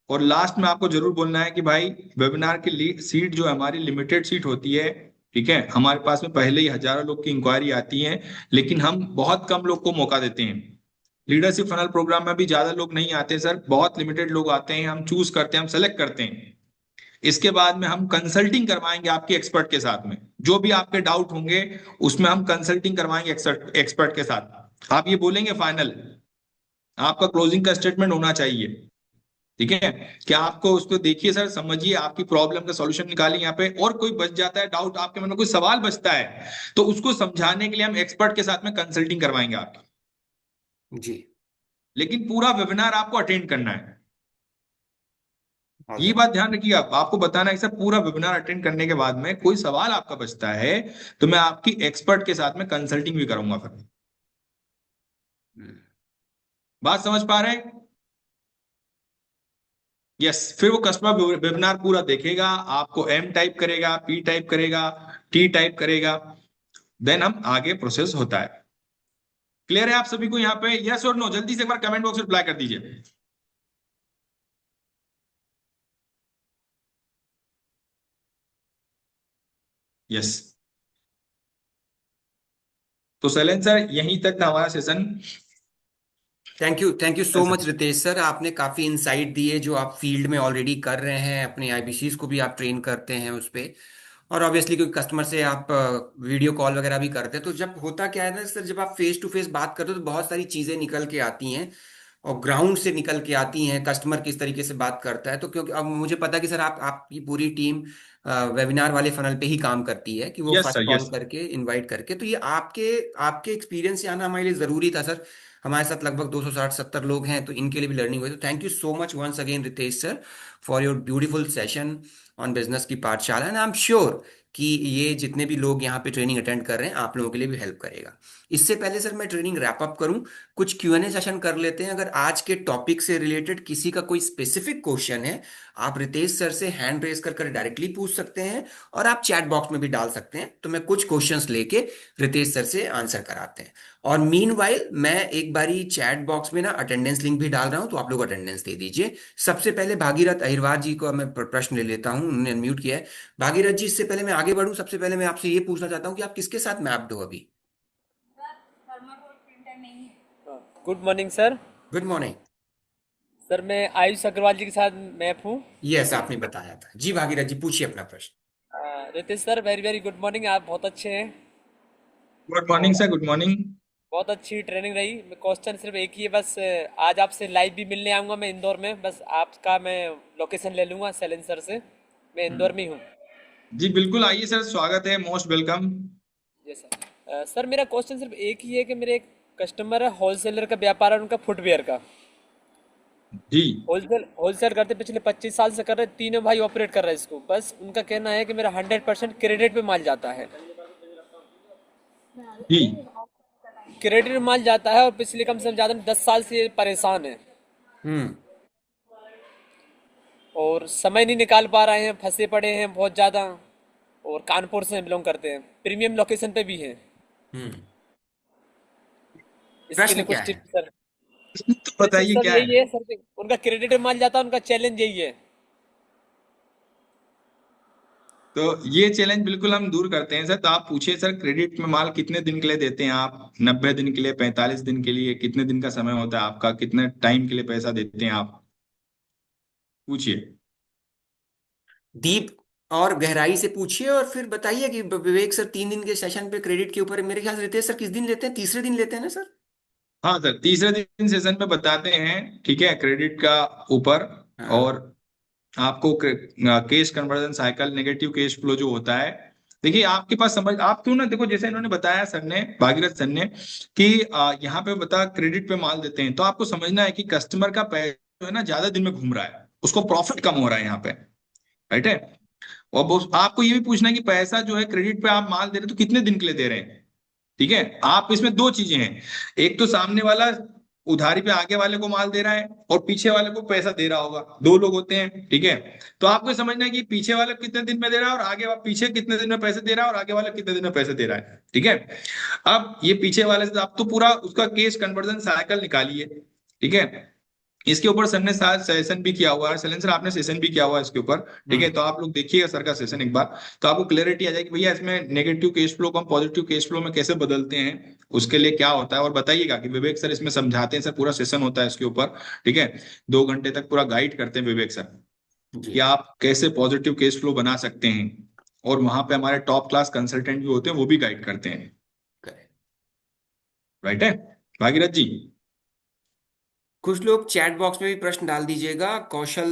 और लास्ट में आपको जरूर बोलना है कि भाई वेबिनार की सीट जो है हमारी लिमिटेड सीट होती है, ठीक है। हमारे पास में पहले ही हजारों लोग की इंक्वायरी आती है, लेकिन हम बहुत कम लोग को मौका देते हैं। लीडरशिप फनल प्रोग्राम में भी ज्यादा लोग नहीं आते सर, बहुत लिमिटेड लोग आते हैं, हम चूज करते हैं, हम सेलेक्ट करते हैं। इसके बाद में हम कंसल्टिंग करवाएंगे आपके एक्सपर्ट के साथ में, जो भी आपके डाउट होंगे उसमें हम कंसल्टिंग करवाएंगे एक्सपर्ट के साथ। आप ये बोलेंगे फाइनल, आपका क्लोजिंग का स्टेटमेंट होना चाहिए, ठीक है। क्या आपको उसको देखिए सर, समझिए, आपकी प्रॉब्लम का सॉल्यूशन निकालिए यहाँ पे, और कोई बच जाता है डाउट, आपके मन में कोई सवाल बचता है, तो उसको समझाने के लिए हम एक्सपर्ट के साथ में कंसल्टिंग करवाएंगे आपकी। जी। लेकिन पूरा वेबिनार आपको अटेंड करना है, हाँ ये सर। बात ध्यान रखिएगा। आपको बताना है कि सर पूरा वेबिनार अटेंड करने के बाद में कोई सवाल आपका बचता है तो मैं आपकी एक्सपर्ट के साथ में कंसल्टिंग भी करूंगा फिर। हम्म। बात समझ पा रहे हैं? यस। फिर वो कस्टमर वेबिनार पूरा देखेगा, आपको एम टाइप करेगा, पी टाइप करेगा, टी टाइप करेगा, देन हम आगे प्रोसेस होता है। क्लियर है आप सभी को यहाँ पे, यस और नो? जल्दी से एक बार कमेंट बॉक्स में रिप्लाई कर दीजिए। यस। तो शैलेंद्र सर यहीं तक था हमारा session. Thank you so much Ritesh sir, आपने काफ़ी इंसाइट दिए जो आप फील्ड में ऑलरेडी कर रहे हैं, अपने आईबीसीज को भी आप ट्रेन करते हैं उस पे। और ऑब्वियसली क्योंकि कस्टमर से आप वीडियो कॉल वगैरह भी करते हैं, तो जब होता क्या है ना सर, जब आप फेस टू फेस बात करते हो तो बहुत सारी चीज़ें निकल के आती हैं, और ग्राउंड से निकल के आती हैं, कस्टमर किस तरीके से बात करता है। तो क्योंकि अब मुझे पता है कि सर आप आपकी पूरी टीम वेबिनार वाले फनल पे ही काम करती है, कि वो yes first sir, call yes. करके इनवाइट करके, तो ये आपके आपके एक्सपीरियंस से आना हमारे लिए ज़रूरी था सर। हमारे साथ लगभग 260-70 लोग हैं, तो इनके लिए भी लर्निंग हुई। तो thank you so much once again Ritesh sir for your beautiful session on business की पाठशाला, एंड आई एम श्योर कि ये जितने भी लोग यहाँ पे ट्रेनिंग अटेंड कर रहे हैं आप लोगों के लिए भी हेल्प करेगा। इससे पहले सर मैं ट्रेनिंग रैप अप करूं, कुछ Q&A सेशन कर लेते हैं। अगर आज के टॉपिक से रिलेटेड किसी का कोई स्पेसिफिक क्वेश्चन है, आप रितेश सर से हैंड रेज कर कर डायरेक्टली पूछ सकते हैं, और आप चैट बॉक्स में भी डाल सकते हैं, तो मैं कुछ क्वेश्चंस लेके रितेश सर से आंसर कराते हैं। और मीनवाइल मैं एक बारी चैट बॉक्स में ना अटेंडेंस लिंक भी डाल रहा हूं, तो आप लोग अटेंडेंस दे दीजिए। सबसे पहले भागीरथ अहिरवार जी को मैं प्रश्न ले लेता हूं, उन्होंने अनम्यूट किया है। भागीरथ जी, इससे पहले मैं आगे बढ़ूं, सबसे पहले मैं आपसे ये पूछना चाहता हूं कि आप किसके साथ मैप्ड हो अभी? Good morning sir. Good morning. Sir मैं आयुष अग्रवाल जी के साथ मैप हूँ। यस, आपने बताया था जी। भागीरथ जी पूछिए अपना प्रश्न। Ritesh sir, very very good morning. आप बहुत अच्छे हैं गुड मॉर्निंग और सर, गुड मॉर्निंग। बहुत अच्छी ट्रेनिंग रही। मैं क्वेश्चन सिर्फ एक ही है बस, आज आपसे लाइव भी मिलने आऊँगा मैं इंदौर में। बस आपका मैं लोकेशन ले लूँगा सैलन सर से। मैं इंदौर में ही हूँ। जी बिल्कुल, आइए सर, स्वागत है, मोस्ट वेलकम। जी सर। सर मेरा क्वेश्चन सिर्फ एक ही है कि मेरे एक कस्टमर है, होलसेलर का व्यापार है उनका, फुटवेयर का। जी होलसेल करते पिछले 25 साल से कर रहे, तीनों भाई ऑपरेट कर रहे हैं इसको। बस उनका कहना है कि मेरा 100% क्रेडिट पे माल जाता है। जी। क्रेडिट में माल जाता है और पिछले कम से कम ज्यादा 10 साल से ये परेशान है हम्म। और समय नहीं निकाल पा रहे हैं, फंसे पड़े हैं बहुत ज्यादा। और कानपुर से बिलोंग करते हैं, प्रीमियम लोकेशन पे भी हैं। हम्म। इसके प्रश्न लिए क्या कुछ है? Tips sir. तो टिप्स बताइए सर क्या यही है। है सर कि उनका क्रेडिट में माल जाता है, उनका चैलेंज यही है। तो ये चैलेंज बिल्कुल हम दूर करते हैं सर। तो आप पूछिए सर, क्रेडिट में माल कितने दिन के लिए देते हैं आप? 90 दिन के लिए, 45 दिन के लिए, कितने दिन का समय होता है आपका? कितने टाइम के लिए पैसा देते हैं आप? पूछिए। डीप और गहराई से पूछिए और फिर बताइए कि विवेक सर 3 दिन के सेशन पे क्रेडिट के ऊपर मेरे ख्याल से रितेश सर किस दिन लेते हैं, तीसरे दिन लेते हैं ना सर? हाँ सर, तीसरे दिन सेशन पे बताते हैं, ठीक है, क्रेडिट का ऊपर। हाँ। और आपको case conversion cycle, negative cash flow जो होता है, देखिए आपके पास समझ आप क्यों ना, देखो जैसे इन्होंने बताया सर ने, भागीरथ सर ने, कि यहाँ पे बता क्रेडिट पे माल देते हैं, तो आपको समझना है कि कस्टमर का पैसा जो है ना ज्यादा दिन में घूम रहा है, उसको प्रॉफिट कम हो रहा है यहाँ पे। राइट है। और आपको ये भी पूछना है कि पैसा जो है क्रेडिट पे आप माल दे रहे हैं तो कितने दिन के लिए दे रहे हैं। ठीक है। आप इसमें दो चीजें हैं, एक तो सामने वाला उधारी पे आगे वाले को माल दे रहा है और पीछे वाले को पैसा दे रहा होगा, दो लोग होते हैं, ठीक है। तो आपको समझना है कि पीछे वाला कितने दिन में दे रहा है और पीछे कितने दिन में पैसे दे रहा है और आगे वाला कितने दिन में पैसे दे रहा है, ठीक है। अब ये पीछे वाले से आप तो पूरा उसका केस कन्वर्जन साइकिल निकालिए, ठीक है। इसके ऊपर सर ने साथ सेशन भी किया हुआ है, शैलेंद्र सर आपने सेशन भी किया हुआ है इसके ऊपर, ठीक है। हम्म। तो आप लोग देखिएगा सर का सेशन एक बार, तो आपको क्लैरिटी आ जाएगी भैया इसमें नेगेटिव कैश फ्लो को हम पॉजिटिव कैश फ्लो में कैसे बदलते हैं, उसके लिए क्या होता है। और बताइएगा कि विवेक सर इसमें समझाते हैं सर, पूरा सेशन होता है इसके ऊपर, ठीक है। 2 घंटे तक पूरा गाइड करते हैं विवेक सर जी। कि आप कैसे पॉजिटिव कैश फ्लो बना सकते हैं। और वहां पे हमारे टॉप क्लास कंसल्टेंट भी होते हैं, वो भी गाइड करते हैं। करेक्ट। राइट है भागीरथ जी। कुछ लोग चैट बॉक्स में भी प्रश्न डाल दीजिएगा। कौशल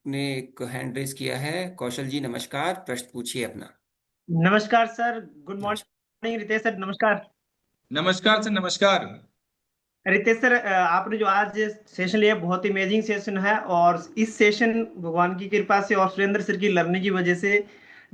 ने एक हैंड रेस किया है। कौशल जी नमस्कार, प्रश्न पूछिए अपना। नमस्कार सर। गुड नमस्कार। मॉर्निंग रितेश सर, नमस्कार। नमस्कार सर, नमस्कार। रितेश सर, आपने जो आज सेशन लिया बहुत ही अमेजिंग सेशन है। और इस सेशन भगवान की कृपा से और सुरेंद्र सर की लर्निंग की वजह से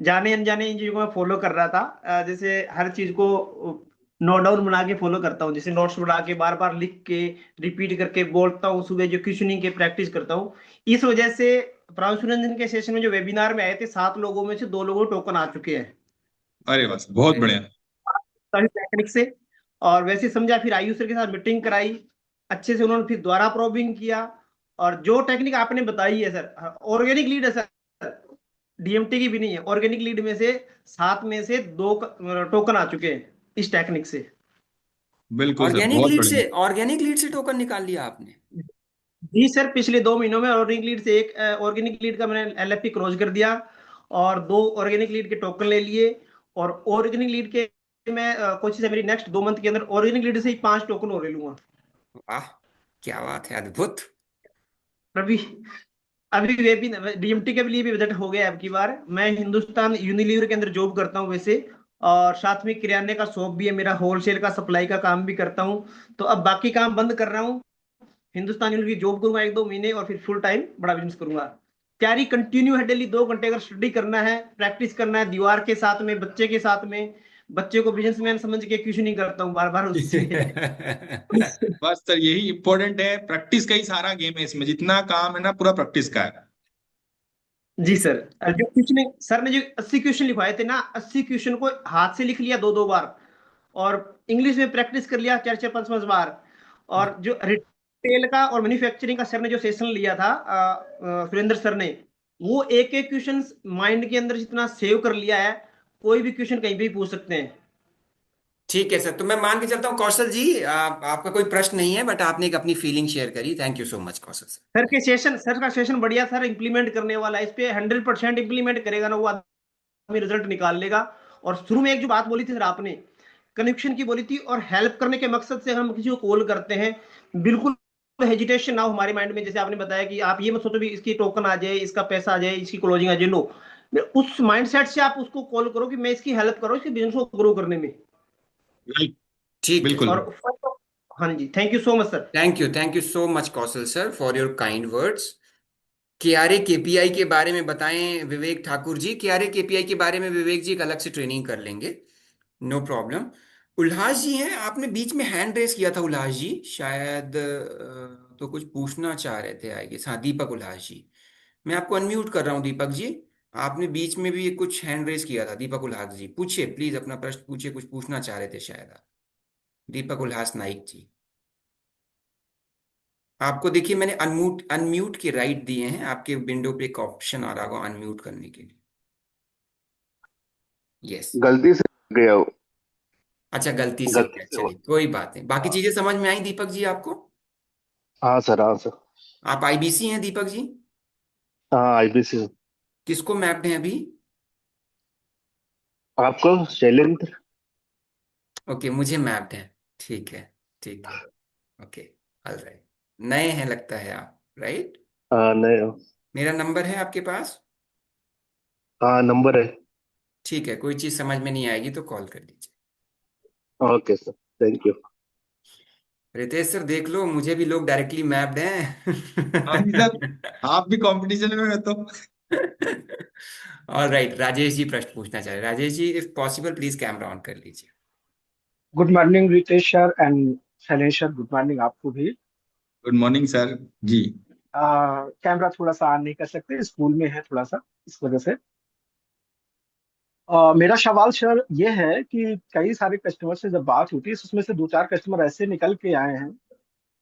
जाने अनजाने इन चीजों को मैं फॉलो कर रहा था। जैसे हर चीज को नोट डाउन बना के फॉलो करता हूँ, जैसे नोट्स बना के बार बार लिख के रिपीट करके बोलता हूँ, सुबह जो क्वेश्चनिंग के प्रैक्टिस करता हूँ। इस वजह से प्रांशु रंजन के सेशन में जो वेबिनार में आए थे 7 लोगों में से 2 लोगों को टोकन आ चुके हैं अरे बस बहुत वेरी बढ़िया। गुड। सारी टेक्निक से। और वैसे समझा, फिर आयुष सर के साथ मीटिंग कराई, अच्छे से उन्होंने फिर दोबारा प्रोबिंग किया। और जो टेक्निक आपने बताई है सर, ऑर्गेनिक लीड है सर, डीएमटी की भी नहीं है। ऑर्गेनिक लीड में से 7 में से 2 टोकन आ चुके हैं इस टेक्निक से। बिल्कुल सर, बहुत बढ़िया। ऑर्गेनिक लीड से टोकन निकाल लिया आपने? जी सर, पिछले 2 महीनों में ऑर्गेनिक लीड से एक ऑर्गेनिक लीड का मैंने एलएफपी क्रॉस कर दिया और 2 ऑर्गेनिक लीड के टोकन ले लिए। और ऑर्गेनिक लीड के मैं कोशिश है मेरी नेक्स्ट 2 मंथ के अंदर ऑर्गेनिक लीड से ही 5 टोकन और ले लूंगा। वाह, क्या बात है, अद्भुत। अभी अभी वे भी डीएमटी के लिए भी बजट हो गया। अब की बार मैं हिंदुस्तान यूनिलीवर के अंदर जॉब करता हूँ वैसे, और साथ में किराने का शॉप भी है मेरा, होलसेल का सप्लाई का काम भी करता हूँ। तो अब बाकी काम बंद कर रहा हूँ, हिंदुस्तान यूनिलीवर की जॉब करूंगा 1-2 महीने और फिर फुल टाइम बड़ा बिजनेस करूंगा। तैयारी कंटिन्यू है, डेली 2 घंटे अगर स्टडी करना है, प्रैक्टिस करना है दीवार के साथ में, बच्चे के साथ में। बच्चे को बिजनेसमैन समझ के क्वेश्चन नहीं करता हूँ बार बार उससे। बस सर यही इंपॉर्टेंट है, प्रैक्टिस का ही सारा गेम है, इसमें जितना काम है ना पूरा प्रैक्टिस का है। जी सर। जो क्वेश्चन सर ने जो 80 क्वेश्चन लिखवाए थे ना, 80 क्वेश्चन को हाथ से लिख लिया 2-2 बार, और इंग्लिश में प्रैक्टिस कर लिया 4-4 5-5 बार। और जो रिटेल का और मैन्युफैक्चरिंग का सर ने जो सेशन लिया था, सुरेंद्र सर ने, वो एक एक क्वेश्चन माइंड के अंदर जितना सेव कर लिया है, कोई भी क्वेश्चन कहीं पे भी पूछ सकते हैं। ठीक है सर, तो मैं मान के चलता हूँ कौशल जी, आपका कोई प्रश्न नहीं है, बट आपने एक अपनी फीलिंग शेयर करी। Thank you so much Kaushal sir. Sir का सेशन बढ़िया सर, इंप्लीमेंट करने वाला है, इस पे 100% इंप्लीमेंट करेगा ना वो आदमी, रिजल्ट निकाल लेगा। और शुरू में एक जो बात बोली थी सर आपने, कनेक्शन की बोली थी, और हेल्प करने के मकसद से हम किसी को कॉल करते हैं, बिल्कुल हेजिटेशन ना हो हमारे माइंड में। जैसे आपने बताया कि आप ये मत सोचो भी इसकी टोकन आ जाए, इसका पैसा आ जाए, इसकी क्लोजिंग आ जाए, नो। उस माइंडसेट से आप उसको कॉल करो कि मैं इसकी हेल्प करो, इसके बिजनेस को ग्रो करने में। राइट। ठीक है। बिल्कुल। और हाँ जी, thank you so much sir. Thank you so much Kaushal sir for your kind words. KRA KPI के बारे में बताएं विवेक ठाकुर जी। केआरए केपीआई के बारे में विवेक जी एक अलग से ट्रेनिंग कर लेंगे, नो प्रॉब्लम। उल्लास जी हैं, आपने बीच में हैंड रेस किया था उल्लास जी, शायद तो कुछ पूछना चाह रहे थे आई गेस। हाँ, दीपक उल्लास जी, मैं आपको अनम्यूट कर रहा हूँ दीपक जी। आपने बीच में भी कुछ हैंड रेस किया था। दीपक उल्लास जी पूछिए प्लीज, अपना प्रश्न पूछिए, कुछ पूछना चाह रहे थे शायद आप। दीपक उल्लास नाइक जी, आपको देखिए मैंने अनम्यूट अनम्यूट के राइट दिए हैं, आपके विंडो पे एक ऑप्शन आ रहा होगा अनम्यूट करने के लिए। यस। गलती से गया हो। अच्छा, गलती से हो गलती गया, से हो। चलिए कोई बात नहीं। बाकी हाँ। चीजें समझ में आई दीपक जी आपको? हाँ सर, हाँ सर। आप आईबीसी हैं दीपक जी? हाँ, आईबीसी। किसको मैप्ड हैं अभी? आपको शैलेंद्र। ओके, मुझे मैप्ड है। ठीक है, ठीक है। Okay, alright. नए हैं लगता है आप, राइट? हाँ, नहीं। मेरा नंबर है आपके पास? हाँ, नंबर है। ठीक है, कोई चीज समझ में नहीं आएगी तो कॉल कर लीजिए। Okay sir, thank you. Ritesh sir देख लो, मुझे भी लोग डायरेक्टली मैप्ड हाँ जी सर, हैं। आप भी कंपटीशन में हो तो। और राइट, राजेश जी प्रश्न पूछना चाह रहे हैं। Rajesh ji if possible please camera on कर लीजिए। Good morning Ritesh sir and Shailesh sir, good morning आपको भी। Good morning sir ji. Camera थोड़ा सा ऑन नहीं कर सकते, स्कूल में है थोड़ा सा, इस वजह से। मेरा सवाल सर ये है कि कई सारे कस्टमर से जब बात होती है तो उसमें से 2-4 कस्टमर ऐसे निकल के आए हैं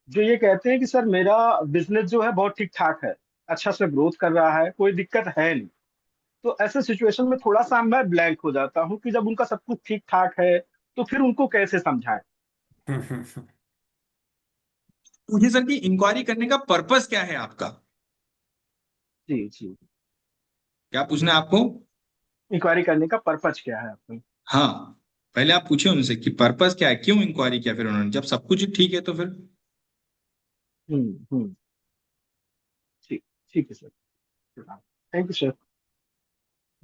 जो ये कहते हैं कि सर मेरा बिजनेस जो है बहुत ठीक ठाक है, अच्छा से ग्रोथ कर रहा है, कोई दिक्कत है नहीं। तो ऐसे सिचुएशन में थोड़ा सा मैं ब्लैंक हो जाता हूँ कि जब उनका सब कुछ ठीक ठाक है तो फिर उनको कैसे समझाएं। मुझे सर की इंक्वायरी करने का पर्पस क्या है आपका? जी जी। क्या पूछना है आपको? इंक्वायरी करने का पर्पज क्या है आपको? हाँ, पहले आप पूछे उनसे कि पर्पस क्या है, क्यों इंक्वायरी किया, फिर उन्होंने जब सब कुछ ठीक है तो फिर। हम्म। ठीक, ठीक है sir. Thank you sir.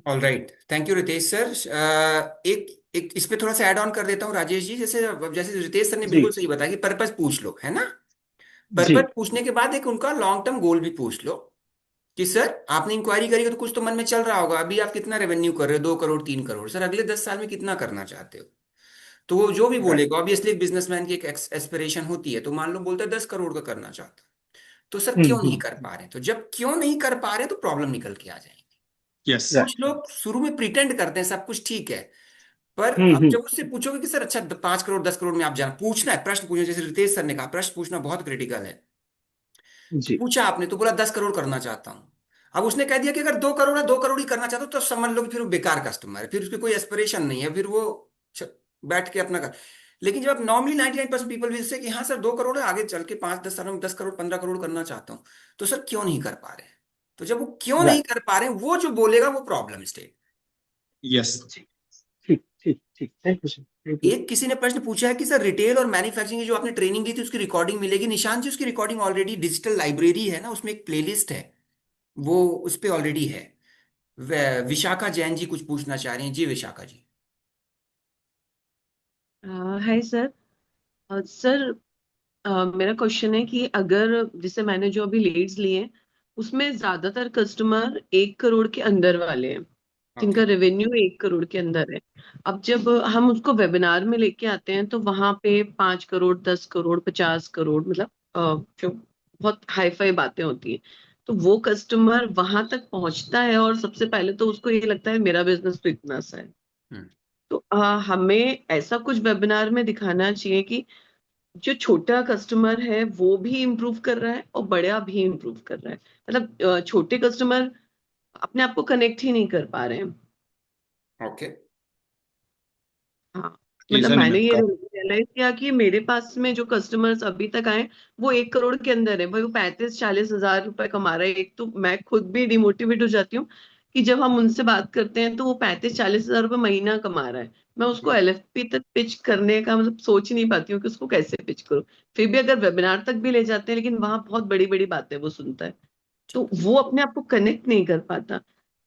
All right, thank you Ritesh sir. एक एक इस पे थोड़ा सा ऐड ऑन कर देता हूँ राजेश जी। जैसे जैसे रितेश सर ने जी बिल्कुल सही बताया कि पर्पस पूछ लो, है ना? जी। पर्पस पूछने के बाद एक उनका लॉन्ग टर्म गोल भी पूछ लो कि सर आपने इंक्वायरी करी हो तो कुछ तो मन में चल रहा होगा, अभी आप कितना रेवेन्यू कर रहे हो, 2 करोड़ 3 करोड़, सर अगले 10 साल में कितना करना चाहते हो? तो वो जो भी राइट। बोलेगा, ऑब्वियसली एक बिजनेसमैन की एक एस्पिरेशन होती है, तो मान लो बोलता है 10 करोड़ का करना चाहता हूं। तो सर क्यों नहीं कर पा रहे? तो जब क्यों नहीं कर पा रहे तो प्रॉब्लम निकल के आ जाएंगे। यस। कुछ राइट। लोग शुरू में प्रिटेंड करते हैं सब कुछ ठीक है, पर अब हम्म। जब उससे पूछोगे कि सर अच्छा 5 करोड़ 10 करोड़ में आप जाना, पूछना है प्रश्न पूछना, जैसे रितेश सर ने कहा प्रश्न पूछना बहुत क्रिटिकल है। तो जी। पूछा आपने तो बोला 10 करोड़ करना चाहता हूं। अब उसने कह दिया कि अगर 2 करोड़ है 2 करोड़ ही करना चाहता हूं, तो समझ लो कि फिर वो बेकार कस्टमर है, फिर उसकी कोई एस्पिरेशन नहीं है, फिर वो च- बैठ के अपना कर। लेकिन जब आप नॉर्मली 99% पीपल विल से कि हाँ सर 2 करोड़ है, आगे चल के 5-10 सालों में 10 करोड़ 15 करोड़ करना चाहता हूँ, तो सर क्यों नहीं कर पा रहे हैं? तो जब वो क्यों नहीं राइट। कर पा रहे हैं, वो जो बोलेगा वो प्रॉब्लम स्टेट। यस। जी। ठीक ठीक ठीक, thank you sir, thank you. एक किसी ने प्रश्न पूछा है कि सर रिटेल और मैन्युफैक्चरिंग की जो आपने ट्रेनिंग दी थी उसकी रिकॉर्डिंग मिलेगी? निशांत जी उसकी रिकॉर्डिंग ऑलरेडी डिजिटल लाइब्रेरी है ना, उसमें एक प्लेलिस्ट है, वो उस पे ऑलरेडी है। विशाखा जैन जी कुछ पूछना चाह रही हैं जी, Vishakha ji. Hi sir. Sir, मेरा क्वेश्चन है कि अगर जैसे मैंने जो अभी लीड्स लिए उसमें ज्यादातर कस्टमर 1 करोड़ के अंदर वाले हैं, जिनका ओके। रेवेन्यू 1 करोड़ के अंदर है। अब जब हम उसको वेबिनार में लेके आते हैं तो वहां पे 5 करोड़, 10 करोड़, 50 करोड़, मतलब जो बहुत हाई फाई बातें होती हैं, तो वो कस्टमर वहां तक पहुंचता है और सबसे पहले तो उसको ये लगता है मेरा बिजनेस तो इतना सा है। हम्म। तो हमें ऐसा कुछ वेबिनार में दिखाना चाहिए कि जो छोटा कस्टमर है वो भी इम्प्रूव कर रहा है और बड़ा भी इम्प्रूव कर रहा है। मतलब छोटे कस्टमर अपने आप को कनेक्ट ही नहीं कर पा रहे हैं। ओके। हाँ, मतलब रीजन मैंने में ये रियलाइज किया कि मेरे पास में जो कस्टमर्स अभी तक आए वो 1 करोड़ के अंदर है भाई, वो 35-40 हजार रुपए कमा रहे हैं। एक तो मैं खुद भी डिमोटिवेट हो जाती हूँ कि जब हम उनसे बात करते हैं तो वो 35-40 हजार रुपए महीना कमा रहा है, मैं उसको एलएफपी तक पिच करने का मतलब सोच नहीं पाती हूँ कि उसको कैसे पिच करूँ। फिर भी अगर वेबिनार तक भी ले जाते हैं लेकिन वहां बहुत बड़ी बड़ी बातें वो सुनता है, तो वो अपने आप को कनेक्ट नहीं कर पाता।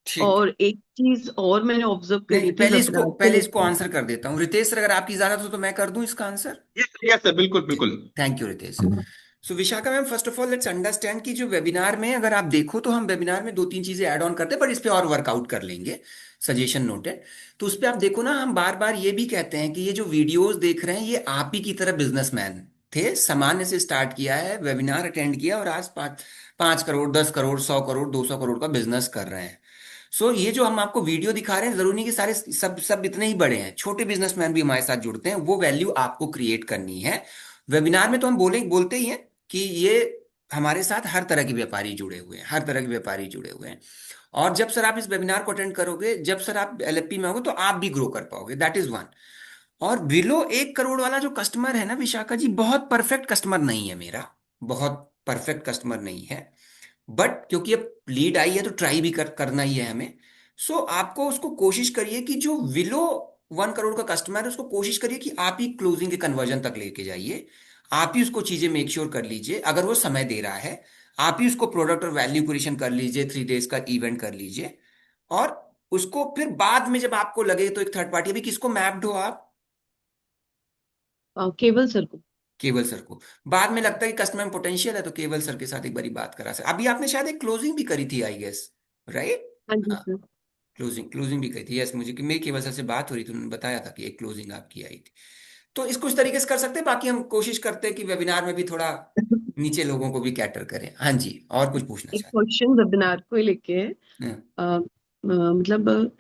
ठीक। और एक चीज और मैंने ऑब्जर्व नहीं, करी थी वेबिनार को पहले इसको लेकर। आंसर कर देता हूँ। रितेश सर, अगर आपकी इजाजत हो तो मैं कर दूं इसका आंसर। यस सर, बिल्कुल बिल्कुल। Thank you Ritesh sir. So Vishakha ma'am, first of all let's understand कि जो वेबिनार में अगर आप देखो तो हम वेबिनार में दो तीन चीजें ऐड ऑन करते हैं, पर इस पे और वर्कआउट कर लेंगे। Suggestion noted. तो उस पे आप देखो ना, हम बार बार ये भी कहते हैं कि ये जो वीडियोस देख रहे हैं ये आप ही की तरह बिजनेसमैन थे, सामान्य से स्टार्ट किया है, वेबिनार अटेंड किया और आज 5 करोड़, 10 करोड़, 100 करोड़, 200 करोड़ का बिजनेस कर रहे हैं। सो ये जो हम आपको वीडियो दिखा रहे हैं, जरूरी नहीं कि सारे सब सब इतने ही बड़े हैं, छोटे बिजनेसमैन भी हमारे साथ जुड़ते हैं, वो वैल्यू आपको क्रिएट करनी है। वेबिनार में तो हम बोलते ही हैं कि ये हमारे साथ हर तरह के व्यापारी जुड़े हुए हैं, हर तरह के व्यापारी जुड़े हुए हैं। और जब सर आप इस वेबिनार को अटेंड करोगे, जब सर आप एलएफपी में होगे तो आप भी ग्रो कर पाओगे, दैट इज वन। और बिलो 1 करोड़ वाला जो कस्टमर है ना विशाखा जी, बहुत परफेक्ट कस्टमर नहीं है मेरा, बहुत परफेक्ट कस्टमर नहीं है। बट क्योंकि अब लीड आई है तो ट्राई भी करना ही है हमें। सो आपको उसको कोशिश करिए कि जो विलो 1 करोड़ का कस्टमर है उसको कोशिश करिए कि आप ही क्लोजिंग के कन्वर्जन तक लेके जाइए। आप ही उसको चीजें मेक श्योर कर लीजिए, अगर वो समय दे रहा है आप ही उसको प्रोडक्ट और वैल्यू क्रिएशन कर लीजिए, 3 डेज का इवेंट कर लीजिए। और उसको फिर बाद में जब आपको लगे तो एक थर्ड पार्टी, अभी किसको मैप्ड हो आप? केवल सर को। केवल सर को। बाद में लगता है कि कस्टमर में पोटेंशियल है तो केवल सर के साथ एक बारी बात करा सर। अभी आपने शायद एक क्लोजिंग भी करी थी आई गेस, राइट? हाँ जी हाँ, सर। क्लोजिंग क्लोजिंग भी करी थी, यस, मुझे कि मेरी केवल सर से बात हो रही थी, उन्होंने बताया था कि एक क्लोजिंग आपकी आई थी। तो इसको इस तरीके से कर सकते हैं, बाकी हम कोशिश करते हैं कि वेबिनार में भी थोड़ा नीचे लोगों को भी कैटर करें। हाँ जी, और कुछ पूछना एक चाहते क्वेश्चन वेबिनार को ही लेके है। हैं? मतलब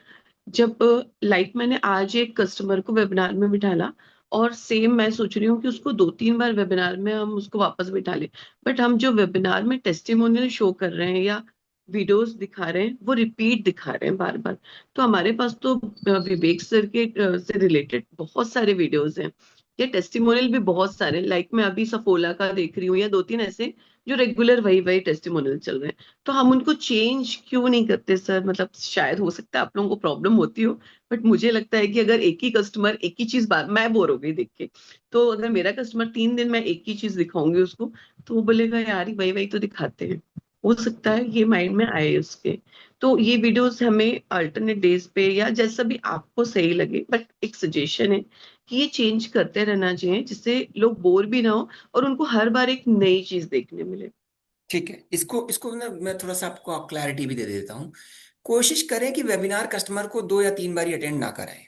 जब लाइक मैंने आज एक कस्टमर को वेबिनार में बिठाला और सेम मैं सोच रही हूँ कि उसको 2-3 बार वेबिनार में हम उसको वापस बिठा लें, बट हम जो वेबिनार में टेस्टिमोनियल शो कर रहे हैं या वीडियोस दिखा रहे हैं वो रिपीट दिखा रहे हैं बार बार। तो हमारे पास तो विवेक सर के से रिलेटेड बहुत सारे वीडियोस हैं या टेस्टिमोनियल भी बहुत सारे, लाइक मैं अभी सफोला का देख रही हूँ या 2-3 ऐसे जो रेगुलर वही वही टेस्टिमोनियल चल रहे हैं। तो हम उनको चेंज क्यों नहीं करते सर? मतलब शायद हो सकता है आप लोगों को प्रॉब्लम होती हो, बट मुझे लगता है कि अगर एक ही कस्टमर एक ही चीज बार, मैं बोर हो गई देख के, तो अगर मेरा कस्टमर 3 दिन मैं एक ही चीज दिखाऊंगी उसको तो वो बोलेगा यार वही वही तो दिखाते हैं। हो सकता है ये माइंड में आए उसके। तो ये वीडियोस हमें अल्टरनेट डेज पे या जैसा भी आपको सही लगे, बट एक सजेशन है कि ये चेंज करते रहना चाहिए जिससे लोग बोर भी ना हो और उनको हर बार एक नई चीज देखने मिले। ठीक है, इसको इसको ना मैं थोड़ा सा आपको क्लैरिटी भी दे देता हूँ। कोशिश करें कि वेबिनार कस्टमर को 2 या 3 बार अटेंड ना कराएं,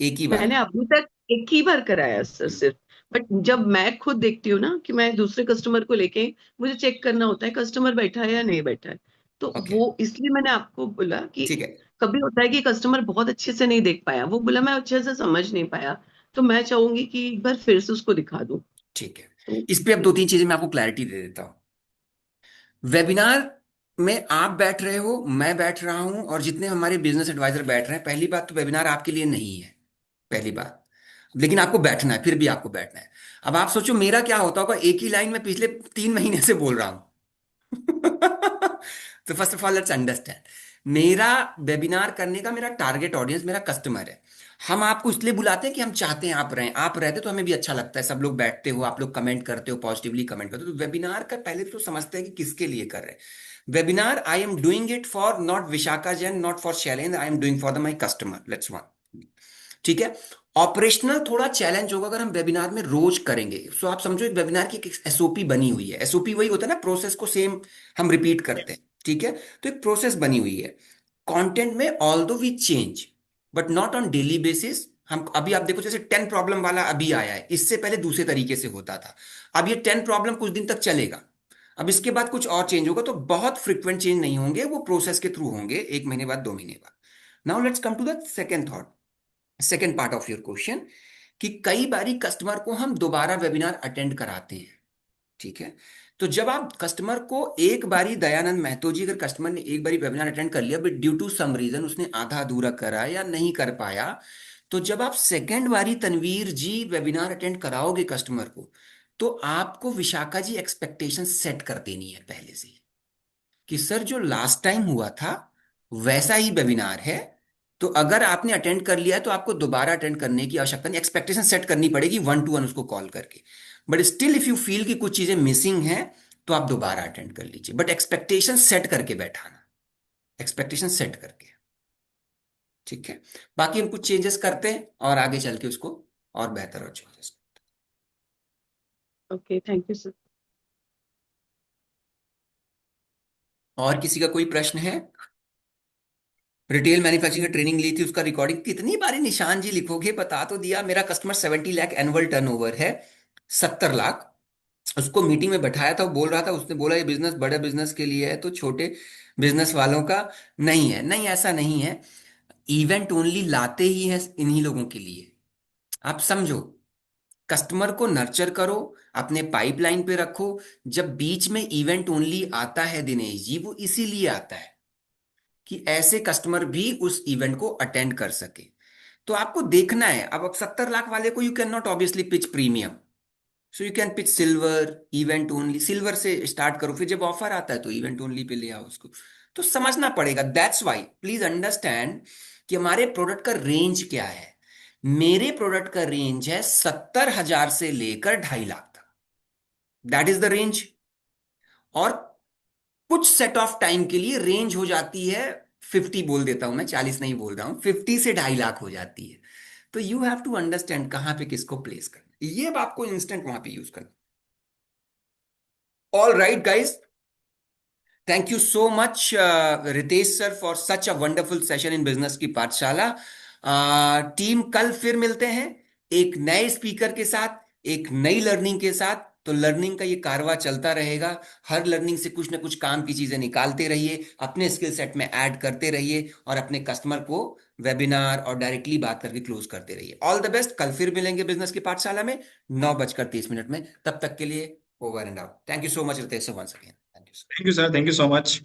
एक ही बार मैंने करें। अभी तक एक ही बार कराया सर हम्म। सिर्फ। बट जब मैं खुद देखती हूँ ना कि मैं दूसरे कस्टमर को लेके मुझे चेक करना होता है कस्टमर बैठा है या नहीं बैठा है, तो ओके। वो इसलिए मैंने आपको बोला कि ठीक है। कभी होता है कि कस्टमर बहुत अच्छे से नहीं देख पाया, वो बोला मैं अच्छे से समझ नहीं पाया, तो मैं चाहूंगी कि एक बार फिर से उसको दिखा दूं। ठीक है, तो इस पे अब दो तीन चीजें मैं आपको क्लैरिटी दे देता हूँ। वेबिनार में आप बैठ रहे हो, मैं बैठ रहा हूं और जितने हमारे बिजनेस एडवाइजर बैठ रहे हैं, पहली बात तो वेबिनार आपके लिए नहीं है, पहली बात। लेकिन आपको बैठना है, फिर भी आपको बैठना है। अब आप सोचो मेरा क्या होता होगा, एक ही लाइन में पिछले 3 महीने से बोल रहा हूं। तो first of all let's understand, मेरा वेबिनार करने का मेरा टारगेट ऑडियंस मेरा कस्टमर है। हम आपको इसलिए बुलाते हैं कि हम चाहते हैं आप रहें, आप रहते तो हमें भी अच्छा लगता है, सब लोग बैठते हो, आप लोग कमेंट करते हो, पॉजिटिवली कमेंट करते हो। तो वेबिनार का पहले तो समझते हैं कि किसके लिए कर रहे हैं webinar. I am doing it for not Vishakha Jain, not for Shailendra, I am doing for the my customer, let's one. ठीक है। ऑपरेशनल थोड़ा चैलेंज होगा अगर हम वेबिनार में रोज करेंगे। सो आप समझो एक वेबिनार की एक एसओपी बनी हुई है। एसओपी वही होता है ना, प्रोसेस को सेम हम रिपीट करते हैं, ठीक है। तो एक प्रोसेस बनी हुई है। कंटेंट में although we change but not on daily basis. हम अभी आप देखो जैसे 10 प्रॉब्लम वाला अभी आया है, इससे पहले दूसरे तरीके से होता था। अब ये 10 प्रॉब्लम कुछ दिन तक चलेगा, अब इसके बाद कुछ और चेंज होगा। तो बहुत फ्रिक्वेंट चेंज नहीं होंगे, वो प्रोसेस के थ्रू होंगे, 1 महीने बाद, 2 महीने बाद। Now let's come to the second thought, second part of your question, कि कई बारी कस्टमर को हम दोबारा वेबिनार अटेंड कराते हैं, ठीक है। तो जब आप कस्टमर को एक बारी, दयानंद महतो जी, अगर कस्टमर ने एक बारी वेबिनार अटेंड कर लिया but due to some reason उसने आधा अधूरा करा या नहीं कर पाया, तो जब आप सेकेंड बारी तनवीर जी वेबिनार अटेंड कराओगे कस्टमर को, तो आपको विशाखा जी एक्सपेक्टेशन सेट कर देनी है पहले से कि सर जो लास्ट टाइम हुआ था वैसा ही वेबिनार है। तो अगर आपने अटेंड कर लिया है तो आपको दोबारा अटेंड करने की आवश्यकता नहीं, एक्सपेक्टेशन सेट करनी पड़ेगी 1 to 1 उसको कॉल करके। But still if you feel कि कुछ चीजें मिसिंग हैं तो आप दोबारा अटेंड कर लीजिए, बट एक्सपेक्टेशन सेट करके बैठाना, एक्सपेक्टेशन सेट करके, ठीक है। बाकी हम कुछ चेंजेस करते हैं और आगे चल के उसको और बेहतर और changes. Okay, thank you sir. और किसी का कोई प्रश्न है? रिटेल मैन्युफैक्चरिंग की ट्रेनिंग ली थी, उसका रिकॉर्डिंग कितनी बारी निशान जी लिखोगे, बता तो दिया। मेरा कस्टमर 70 लाख एनुअल टर्नओवर है, 70 लाख। उसको मीटिंग में बैठाया था, वो बोल रहा था, उसने बोला ये बिजनेस बड़े बिजनेस के लिए है, तो छोटे बिजनेस वालों का नहीं है। नहीं, ऐसा नहीं है। इवेंट ओनली लाते ही है इन्हीं लोगों के लिए। आप समझो, कस्टमर को नर्चर करो, अपने पाइपलाइन पे रखो। जब बीच में इवेंट ओनली आता है दिनेश जी, वो इसीलिए आता है कि ऐसे कस्टमर भी उस इवेंट को अटेंड कर सके। तो आपको देखना है, अब 70 लाख वाले को you can not obviously pitch premium, so you can pitch silver, event only. Silver से स्टार्ट करो, फिर जब ऑफर आता है तो इवेंट ओनली पे ले आओ उसको। तो समझना पड़ेगा। दैट्स वाई प्लीज अंडरस्टैंड कि हमारे प्रोडक्ट का रेंज क्या है। मेरे प्रोडक्ट का रेंज है 70,000 से लेकर 2.5 लाख तक, दैट इज द रेंज। और कुछ सेट ऑफ टाइम के लिए रेंज हो जाती है 50, बोल देता हूं मैं, 40 नहीं बोल रहा हूं, 50 से 2.5 लाख हो जाती है। तो यू हैव टू अंडरस्टैंड कहां पे किसको प्लेस करना, ये आपको इंस्टेंट वहां पे यूज करना। All right guys, thank you so much Ritesh sir for such a wonderful session in business की पाठशाला। टीम कल फिर मिलते हैं एक नए स्पीकर के साथ, एक नई लर्निंग के साथ। तो लर्निंग का ये कारवा चलता रहेगा। हर लर्निंग से कुछ ना कुछ काम की चीजें निकालते रहिए, अपने स्किल सेट में ऐड करते रहिए और अपने कस्टमर को वेबिनार और डायरेक्टली बात करके क्लोज करते रहिए। ऑल द बेस्ट, कल फिर मिलेंगे बिजनेस की पाठशाला में 9:30 में। तब तक के लिए over and out. Thank you so much Ritesh sir, once again thank you. Thank you sir, thank you so much.